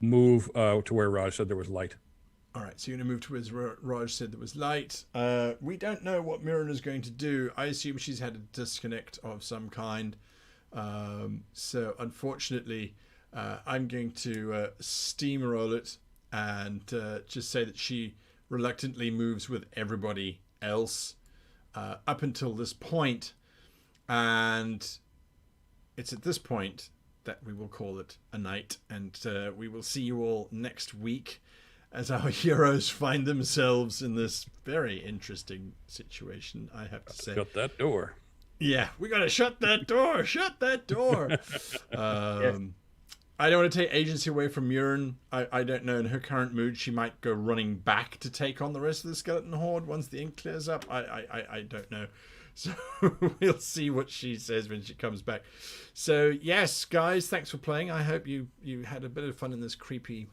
move to where Raj said there was light. All right, so you're going to move to where Raj said there was light. We don't know what Murin is going to do. I assume she's had a disconnect of some kind. So unfortunately, I'm going to steamroll it and just say that she reluctantly moves with everybody else up until this point. And it's at this point that we will call it a night. And we will see you all next week as our heroes find themselves in this very interesting situation, I have to say. Shut that door. Yeah, we gotta shut that door. Shut that door. I don't want to take agency away from Murin. I don't know. In her current mood, she might go running back to take on the rest of the skeleton horde once the ink clears up. I don't know. So we'll see what she says when she comes back. So yes, guys, thanks for playing. I hope you had a bit of fun in this creepy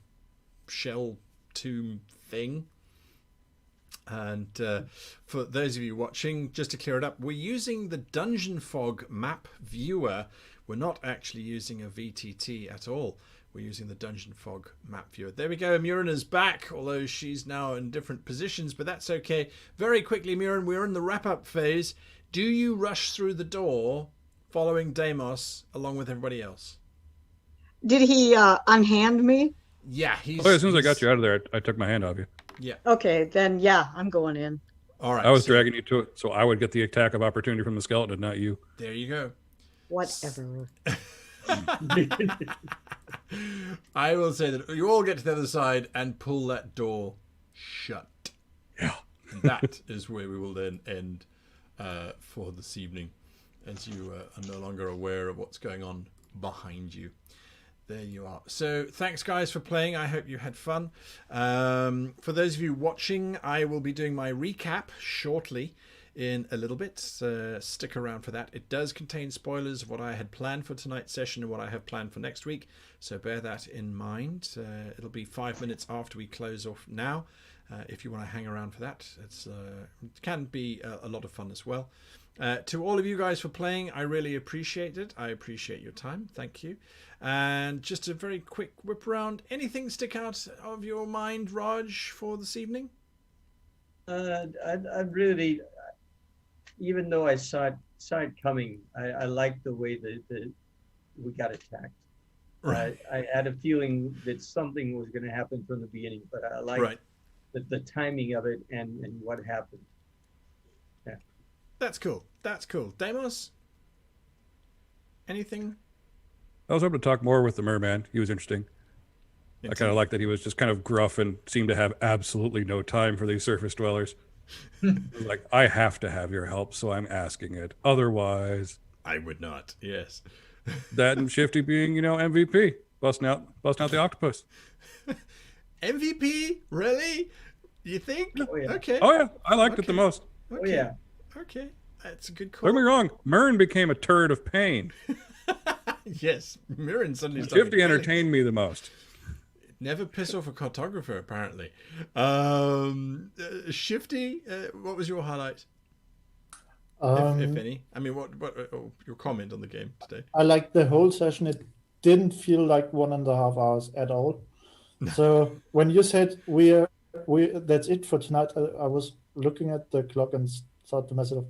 shell tomb thing. And for those of you watching, just to clear it up, we're using the Dungeon Fog map viewer. We're not actually using a VTT at all. We're using the Dungeon Fog map viewer. There we go. Murin is back, although she's now in different positions, but that's okay. Very quickly, Murin, we're in the wrap-up phase. Do you rush through the door following Deimos along with everybody else? Did he unhand me? Yeah, he's... As soon as I got you out of there, I took my hand off you. Yeah. Okay, then yeah, I'm going in. All right. I was so dragging you to it, so I would get the attack of opportunity from the skeleton, not you. there you go. Whatever. I will say that you all get to the other side and pull that door shut. Yeah. And that is where we will then end for this evening, as you are no longer aware of what's going on behind you. There you are. So thanks, guys, for playing. I hope you had fun. For those of you watching, I will be doing my recap shortly in a little bit. Stick around for that. It does contain spoilers of what I had planned for tonight's session and what I have planned for next week. So bear that in mind. It'll be 5 minutes after we close off now. If you want to hang around for that, it can be a lot of fun as well. To all of you guys for playing, I really appreciate it. I appreciate your time. Thank you. And just a very quick whip around. Anything stick out of your mind, Raj, for this evening? I really, even though I saw it coming, I liked the way that we got attacked. Right. I had a feeling that something was going to happen from the beginning, but I liked the timing of it and what happened. Yeah. That's cool. That's cool. Deimos? Anything? I was hoping to talk more with the merman. He was interesting. I kind of like that he was just kind of gruff and seemed to have absolutely no time for these surface dwellers. Like, I have to have your help, so I'm asking it. Otherwise, I would not. Yes. That and Shifty being, MVP, busting out the octopus. MVP? Really? You think? Oh, yeah. Okay. Oh yeah, I liked it the most. Okay. Oh yeah. Okay. That's a good call. Don't get me wrong, Mern became a turd of pain. Yes, Mirren suddenly started. Shifty entertained me the most. Never piss off a cartographer, apparently. Shifty, what was your highlight, if any? I mean, what your comment on the game today? I liked the whole session. It didn't feel like 1.5 hours at all. So when you said we that's it for tonight, I was looking at the clock and thought to myself,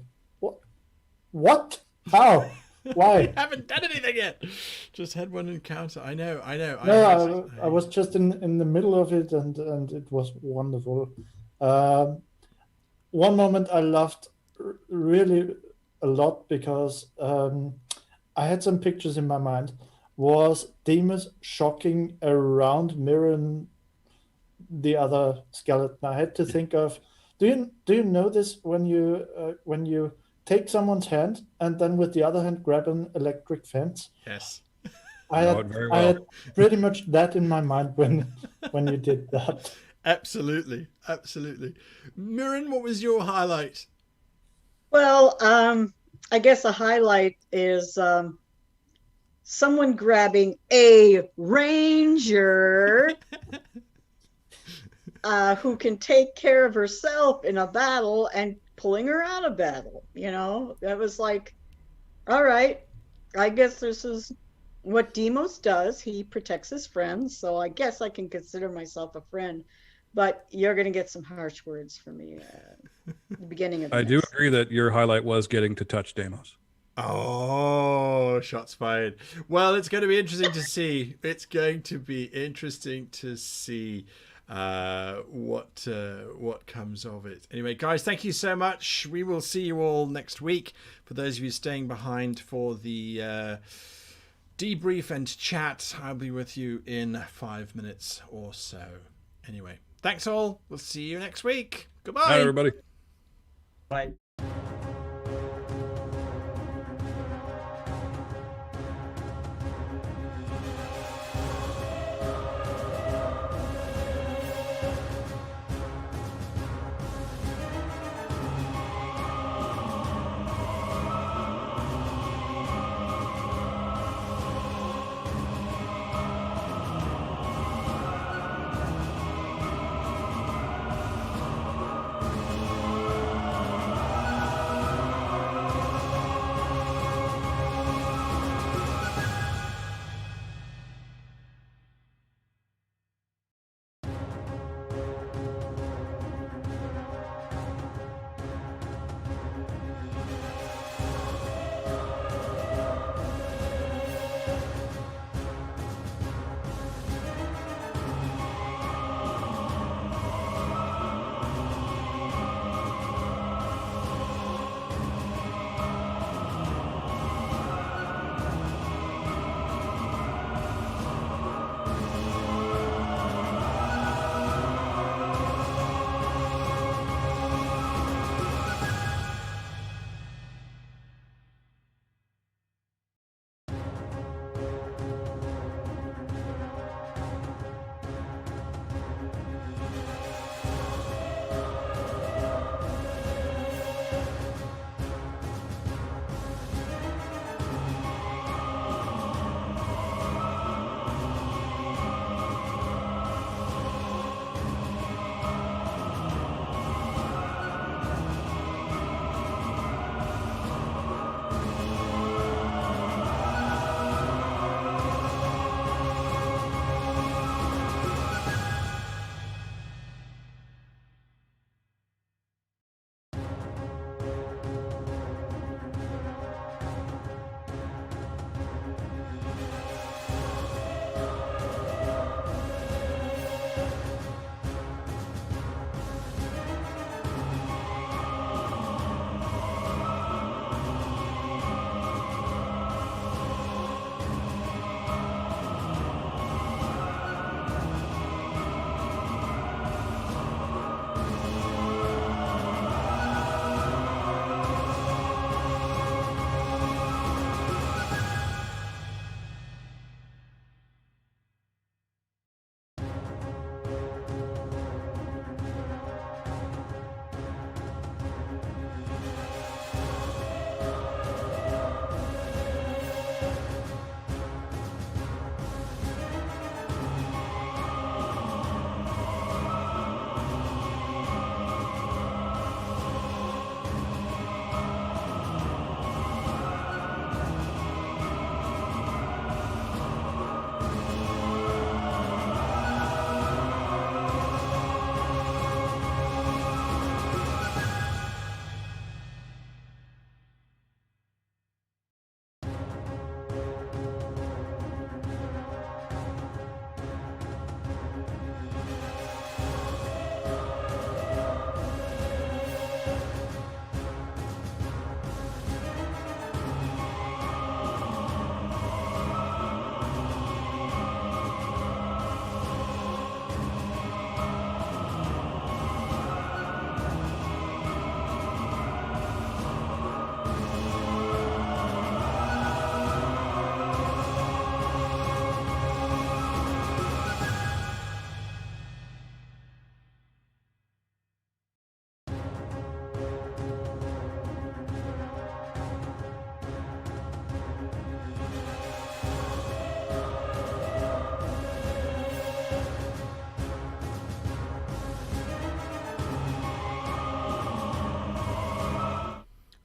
what? How? Why? We haven't done anything yet. Just had one encounter. I know. No, I was just in the middle of it, and it was wonderful. One moment I laughed really a lot because I had some pictures in my mind. Was Demas shocking around Mirren, the other skeleton? I had to think of. Do you know this when you take someone's hand and then with the other hand grab an electric fence? Yes. I had pretty much that in my mind when you did that. Absolutely. Mirren, what was your highlight? Well, I guess a highlight is someone grabbing a ranger who can take care of herself in a battle and pulling her out of battle. That was like, all right, I guess this is what Demos does. He protects his friends, so I guess I can consider myself a friend. But you're going to get some harsh words from me at the beginning of the I do agree that your highlight was getting to touch Deimos. Oh, shots fired. Well, it's going to be interesting to see. It's going to be interesting to see what comes of it. Anyway, guys, thank you so much. We will see you all next week. For those of you staying behind for the debrief and chat, I'll be with you in 5 minutes or so. Anyway, thanks all. We'll see you next week. Goodbye. Bye, everybody. Bye.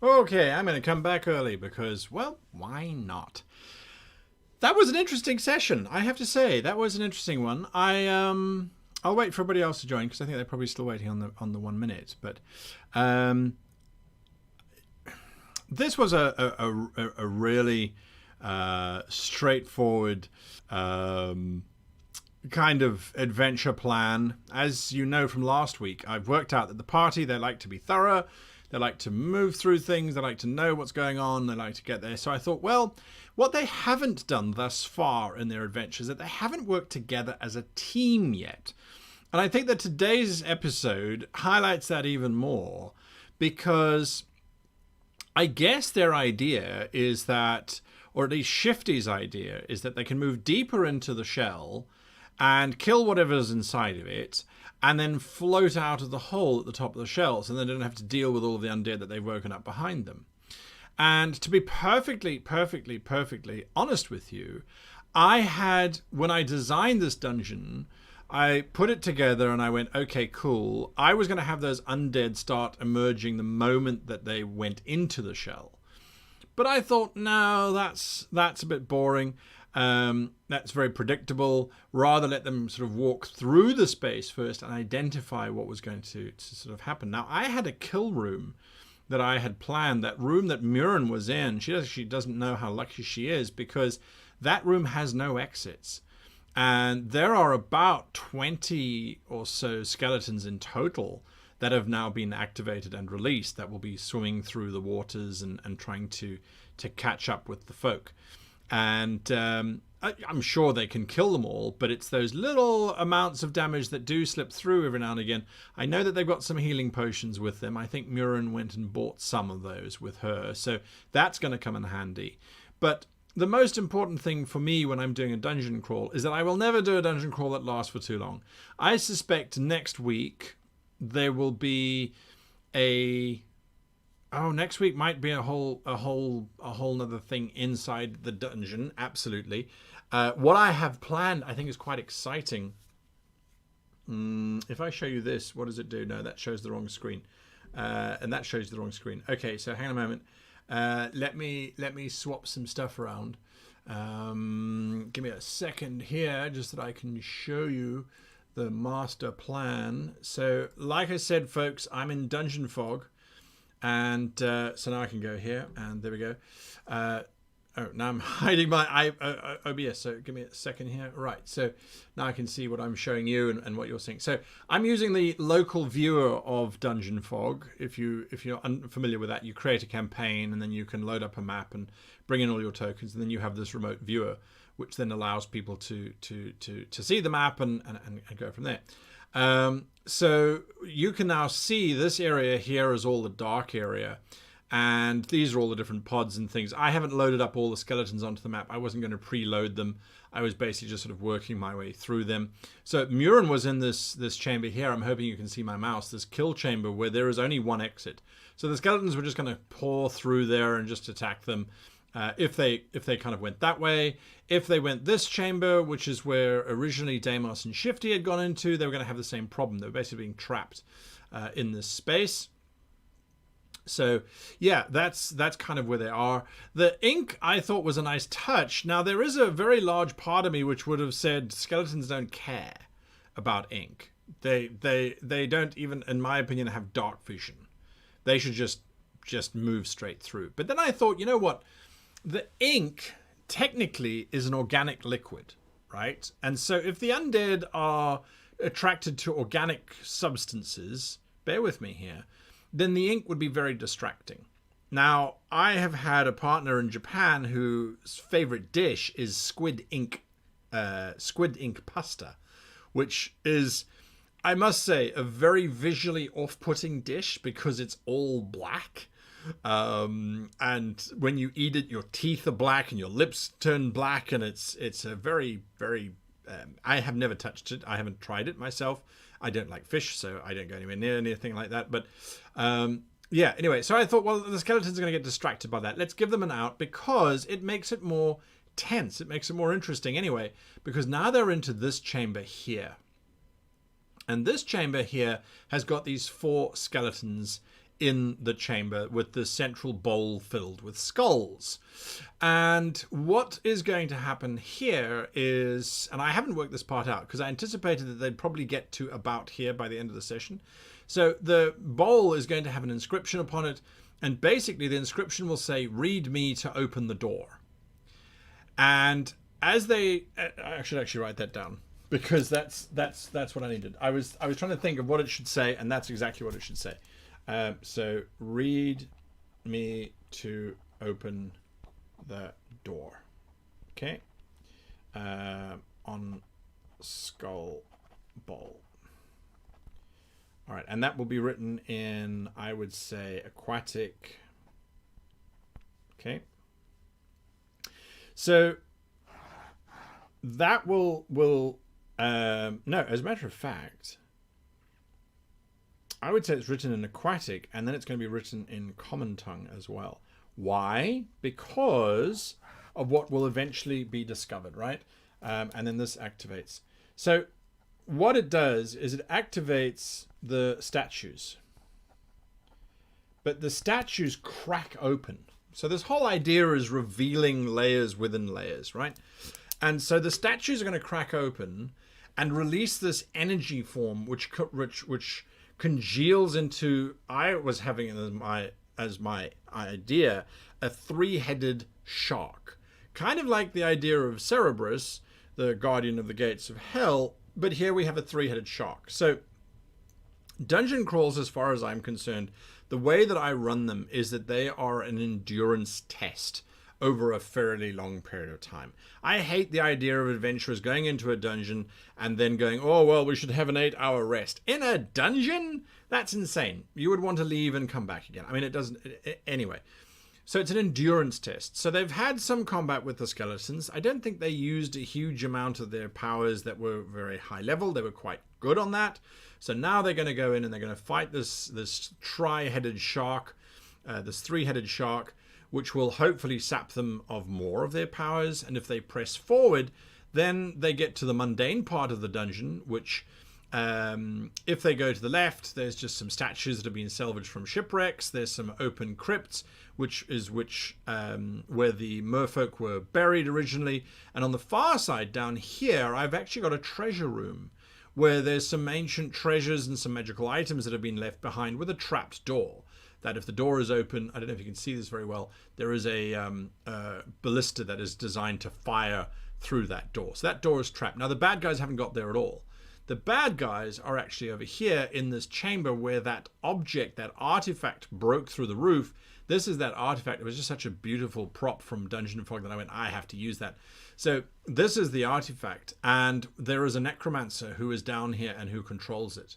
Okay, I'm going to come back early because, well, why not? That was an interesting session, I have to say. That was an interesting one. I'll wait for everybody else to join because I think they're probably still waiting on the 1 minute. But this was a really straightforward kind of adventure plan. As you know from last week, I've worked out that the party, they like to be thorough. They like to move through things. They like to know what's going on. They like to get there. So I thought, well, what they haven't done thus far in their adventures is that they haven't worked together as a team yet. And I think that today's episode highlights that even more, because I guess their idea is that, or at least Shifty's idea, is that they can move deeper into the shell and kill whatever's inside of it, and then float out of the hole at the top of the shell, so they don't have to deal with all of the undead that they've woken up behind them. And to be perfectly honest with you, I had, when I designed this dungeon, I put it together and I went, okay, cool. I was going to have those undead start emerging the moment that they went into the shell. But I thought, no, that's a bit boring. That's very predictable. Rather let them sort of walk through the space first and identify what was going to sort of happen. Now, I had a kill room that I had planned, that room that Murin was in. She actually doesn't know how lucky she is, because that room has no exits. And there are about 20 or so skeletons in total that have now been activated and released that will be swimming through the waters and trying to catch up with the folk. And I'm sure they can kill them all, but it's those little amounts of damage that do slip through every now and again. I know that they've got some healing potions with them. I think Murin went and bought some of those with her, so that's going to come in handy. But the most important thing for me when I'm doing a dungeon crawl is that I will never do a dungeon crawl that lasts for too long. I suspect next week there will be next week might be a whole nother thing inside the dungeon. Absolutely. What I have planned, I think, is quite exciting. If I show you this, what does it do? No, that shows the wrong screen. And that shows the wrong screen. Okay, so hang on a moment. Let me swap some stuff around. Give me a second here, just that I can show you the master plan. So, like I said, folks, I'm in Dungeon Fog. And so now I can go here, and there we go. Now I'm hiding my OBS, so give me a second here. Right, so now I can see what I'm showing you and what you're seeing. So I'm using the local viewer of Dungeon Fog. If you're unfamiliar with that, you create a campaign, and then you can load up a map and bring in all your tokens, and then you have this remote viewer, which then allows people to see the map and go from there. So you can now see this area here is all the dark area, and these are all the different pods and things. I haven't loaded up all the skeletons onto the map. I wasn't going to preload them. I was basically just sort of working my way through them. So Murin was in this chamber here. I'm hoping you can see my mouse, this kill chamber where there is only one exit. So the skeletons were just going to pour through there and just attack them. If they kind of went that way. If they went this chamber, which is where originally Deimos and Shifty had gone into, they were going to have the same problem. They were basically being trapped in this space. So yeah, that's kind of where they are. The ink I thought was a nice touch. Now there is a very large part of me which would have said skeletons don't care about ink. They don't even, in my opinion, have dark vision. They should just move straight through. But then I thought, you know what? The ink technically is an organic liquid, right? And so if the undead are attracted to organic substances, bear with me here, then the ink would be very distracting. Now, I have had a partner in Japan whose favorite dish is squid ink pasta, which is, I must say, a very visually off-putting dish because it's all black. And when you eat it, your teeth are black and your lips turn black, and it's a very, very I have never touched it. I haven't tried it myself. I don't like fish, so I don't go anywhere near anything like that. But yeah, anyway, so I thought, well, the skeletons are going to get distracted by that. Let's give them an out, because it makes it more tense. It makes it more interesting anyway, because now they're into this chamber here. And this chamber here has got these 4 skeletons in the chamber with the central bowl filled with skulls. And what is going to happen here is, and I haven't worked this part out because I anticipated that they'd probably get to about here by the end of the session. So the bowl is going to have an inscription upon it, and basically the inscription will say, "Read me to open the door." And as they, I should actually write that down because that's what I needed. I was trying to think of what it should say, and that's exactly what it should say. So read me to open the door. Okay. On skull bowl. All right, and that will be written in, I would say, aquatic. Okay. So that will no, as a matter of fact, I would say it's written in aquatic, and then it's going to be written in common tongue as well. Why? Because of what will eventually be discovered, right? And then this activates. So what it does is it activates the statues. But the statues crack open. So this whole idea is revealing layers within layers, right? And so the statues are going to crack open and release this energy form, which congeals into, I was having as my idea, a three-headed shark. Kind of like the idea of Cerberus, the guardian of the gates of hell, but here we have a three-headed shark. So dungeon crawls, as far as I'm concerned, the way that I run them is that they are an endurance test over a fairly long period of time. I hate the idea of adventurers going into a dungeon and then going, oh, well, we should have an 8-hour rest. In a dungeon? That's insane. You would want to leave and come back again. I mean, it doesn't... Anyway. So it's an endurance test. So they've had some combat with the skeletons. I don't think they used a huge amount of their powers that were very high level. They were quite good on that. So now they're going to go in and they're going to fight this tri-headed shark, this three-headed shark, which will hopefully sap them of more of their powers. And if they press forward, then they get to the mundane part of the dungeon, which if they go to the left, there's just some statues that have been salvaged from shipwrecks. There's some open crypts, where the merfolk were buried originally. And on the far side down here, I've actually got a treasure room where there's some ancient treasures and some magical items that have been left behind with a trapped door. That if the door is open, I don't know if you can see this very well, there is a ballista that is designed to fire through that door. So that door is trapped. Now the bad guys haven't got there at all. The bad guys are actually over here in this chamber where that object, that artifact, broke through the roof. This is that artifact. It was just such a beautiful prop from Dungeon Fog that I went, I have to use that. So this is the artifact, and there is a necromancer who is down here and who controls it.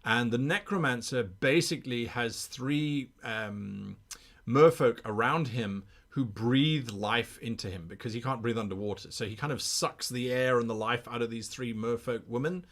And the necromancer basically has three merfolk around him who breathe life into him because he can't breathe underwater. So he kind of sucks the air and the life out of these three merfolk women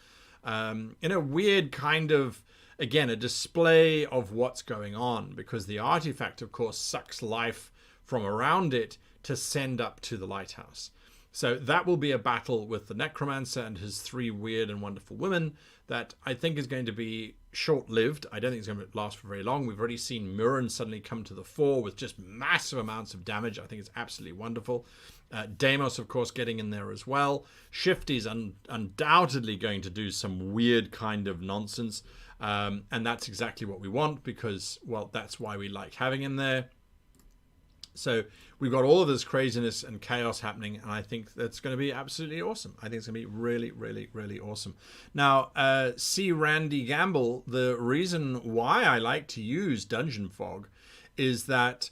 in a weird kind of, again, a display of what's going on, because the artifact, of course, sucks life from around it to send up to the lighthouse. So that will be a battle with the necromancer and his three weird and wonderful women that I think is going to be short-lived. I don't think it's going to last for very long. We've already seen Murin suddenly come to the fore with just massive amounts of damage. I think it's absolutely wonderful. Deimos, of course, getting in there as well. Shifty's undoubtedly going to do some weird kind of nonsense. And that's exactly what we want because, well, that's why we like having him there. So we've got all of this craziness and chaos happening, and I think that's going to be absolutely awesome. I think it's going to be really, really, really awesome. Now, C. Randy Gamble, the reason why I like to use Dungeon Fog is that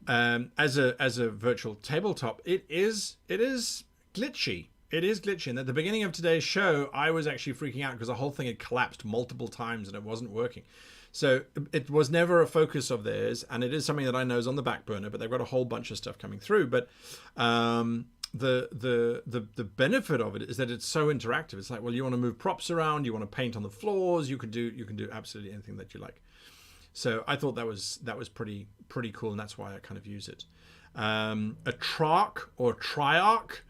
as a virtual tabletop, it is glitchy. It is glitchy. And at the beginning of today's show, I was actually freaking out because the whole thing had collapsed multiple times and it wasn't working. So it was never a focus of theirs, and it is something that I know is on the back burner, but they've got a whole bunch of stuff coming through. But the benefit of it is that it's so interactive. It's like, well, you want to move props around, you want to paint on the floors, you can do absolutely anything that you like. So I thought that was pretty cool, and that's why I kind of use it. A Trarch or Triarch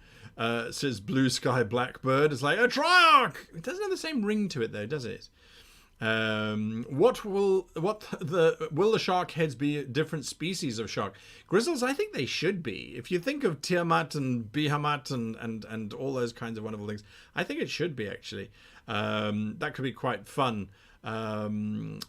says Blue Sky Blackbird. It's like a Triarch. It doesn't have the same ring to it though, does it? Will the shark heads be different species of shark? Grizzles, I think they should be. If you think of Tiamat and Bihamat and all those kinds of wonderful things, I think it should be actually. That could be quite fun. And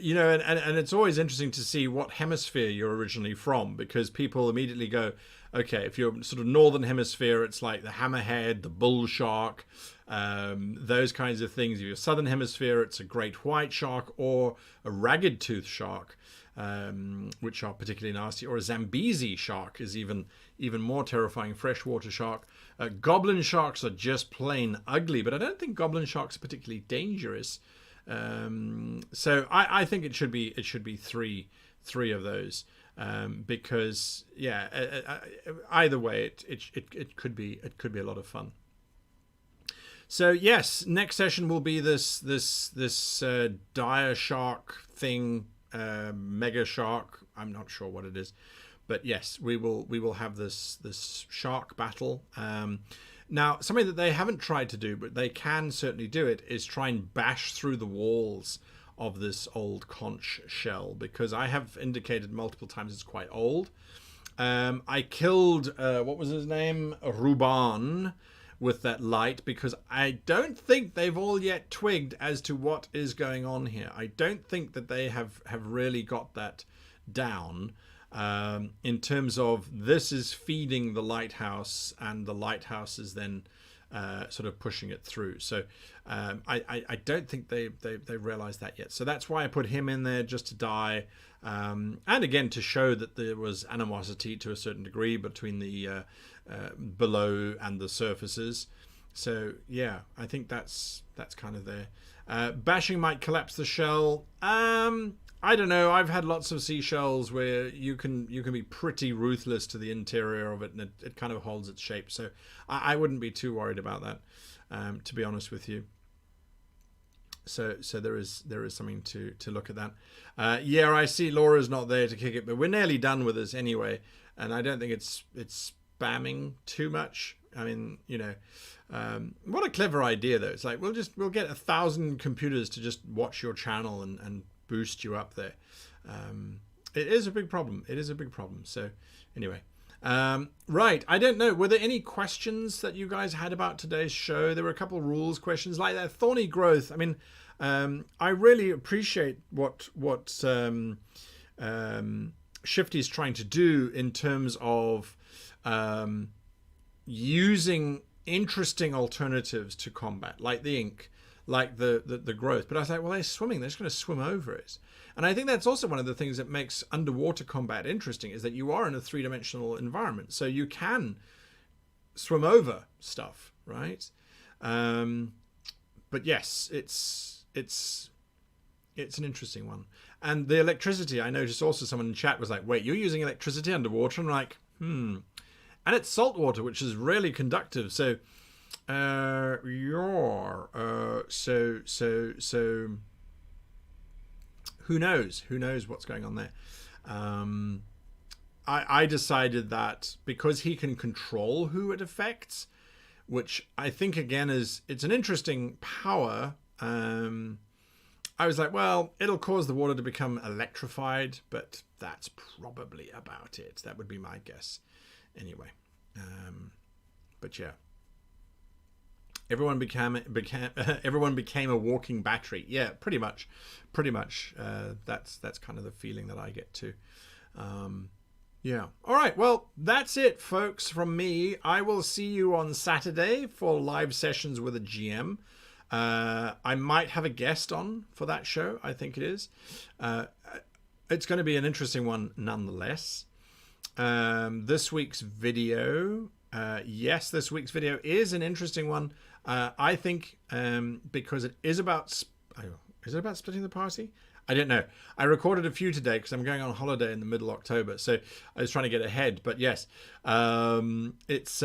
it's always interesting to see what hemisphere you're originally from, because people immediately go, okay, if you're sort of northern hemisphere, it's like the hammerhead, the bull shark, those kinds of things. If you're southern hemisphere, it's a great white shark or a ragged tooth shark, which are particularly nasty, or a Zambezi shark is even more terrifying, freshwater shark. Goblin sharks are just plain ugly, but I don't think goblin sharks are particularly dangerous. So I think it should be three of those, because either way it could be a lot of fun. So yes, next session will be this dire shark thing, mega shark. I'm not sure what it is, but yes, we will have this shark battle. Now, something that they haven't tried to do, but they can certainly do it, is try and bash through the walls of this old conch shell, because I have indicated multiple times it's quite old. I killed, what was his name? Ruban, with that light, because I don't think they've all yet twigged as to what is going on here. I don't think that they have really got that down. In terms of this is feeding the lighthouse, and the lighthouse is then sort of pushing it through. So I don't think they realized that yet. So that's why I put him in there, just to die, and again to show that there was animosity to a certain degree between the below and the surfaces. So yeah, I think that's kind of there. Bashing might collapse the shell. I don't know. I've had lots of seashells where you can be pretty ruthless to the interior of it, and it kind of holds its shape. So I wouldn't be too worried about that, to be honest with you. So there is something to look at that. Yeah, I see Laura's not there to kick it, but we're nearly done with this anyway, and I don't think it's spamming too much. I mean, what a clever idea though. It's like we'll get 1,000 computers to just watch your channel and boost you up there. It is a big problem. So anyway, right, I don't know, were there any questions that you guys had about today's show? There were a couple of rules questions, like that thorny growth. I mean, I really appreciate what Shifty's trying to do in terms of using interesting alternatives to combat, like the ink, like the growth. But I was like, well, they're swimming, they're just going to swim over it. And I think that's also one of the things that makes underwater combat interesting, is that you are in a three-dimensional environment, so you can swim over stuff, right? But yes, it's an interesting one. And the electricity, I noticed also someone in chat was like, wait, you're using electricity underwater? And I'm like, and it's salt water, which is really conductive. So so who knows what's going on there. I decided that because he can control who it affects, which I think again it's an interesting power. I was like, well, it'll cause the water to become electrified, but that's probably about it. That would be my guess anyway. But yeah, everyone became a walking battery. Yeah, pretty much. That's kind of the feeling that I get too. Yeah. All right. Well, that's it, folks, from me. I will see you on Saturday for live sessions with a GM. I might have a guest on for that show. I think it is. It's going to be an interesting one nonetheless. This week's video. Yes, this week's video is an interesting one. I think because it is about... is it about splitting the party? I don't know. I recorded a few today because I'm going on holiday in the middle of October. So I was trying to get ahead. But yes, it's...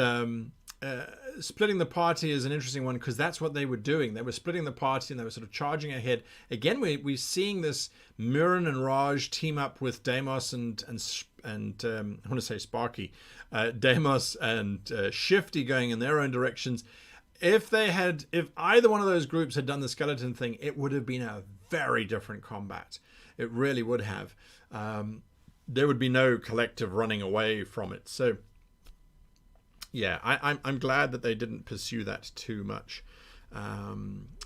splitting the party is an interesting one because that's what they were doing. They were splitting the party and they were sort of charging ahead. Again, we're seeing this Mirren and Raj team up with Deimos and I want to say Sparky, Deimos and Shifty going in their own directions. If either one of those groups had done the skeleton thing, it would have been a very different combat. It really would have. There would be no collective running away from it. So yeah, I'm glad that they didn't pursue that too much.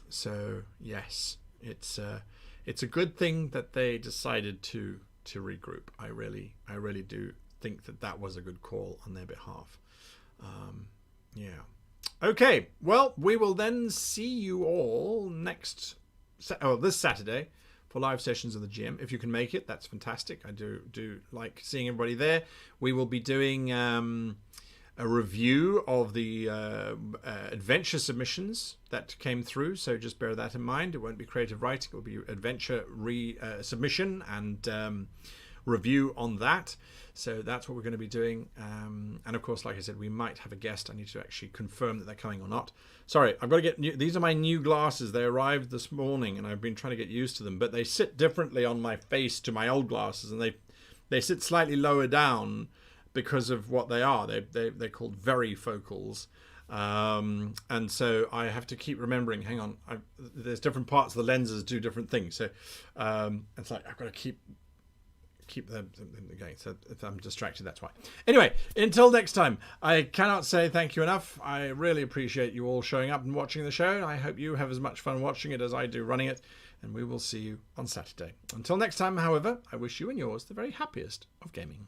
So yes, it's a good thing that they decided to regroup. I really do think that was a good call on their behalf. Yeah. Okay. Well, we will then see you all this Saturday for live sessions of the gym. If you can make it, that's fantastic. I do like seeing everybody there. We will be doing a review of the adventure submissions that came through, so just bear that in mind. It won't be creative writing, it will be adventure submission and review on that. So that's what we're going to be doing, and of course, like I said, we might have a guest. I need to actually confirm that they're coming or not. Sorry, I've got to get these are my new glasses. They arrived this morning and I've been trying to get used to them, but they sit differently on my face to my old glasses, and they sit slightly lower down because of what they are. They're called varifocals, and so I have to keep remembering. Hang on, there's different parts of the lenses do different things. So it's like I've got to keep them going. So if I'm distracted, that's why. Anyway, until next time, I cannot say thank you enough. I really appreciate you all showing up and watching the show. I hope you have as much fun watching it as I do running it, and we will see you on Saturday. Until next time, however, I wish you and yours the very happiest of gaming.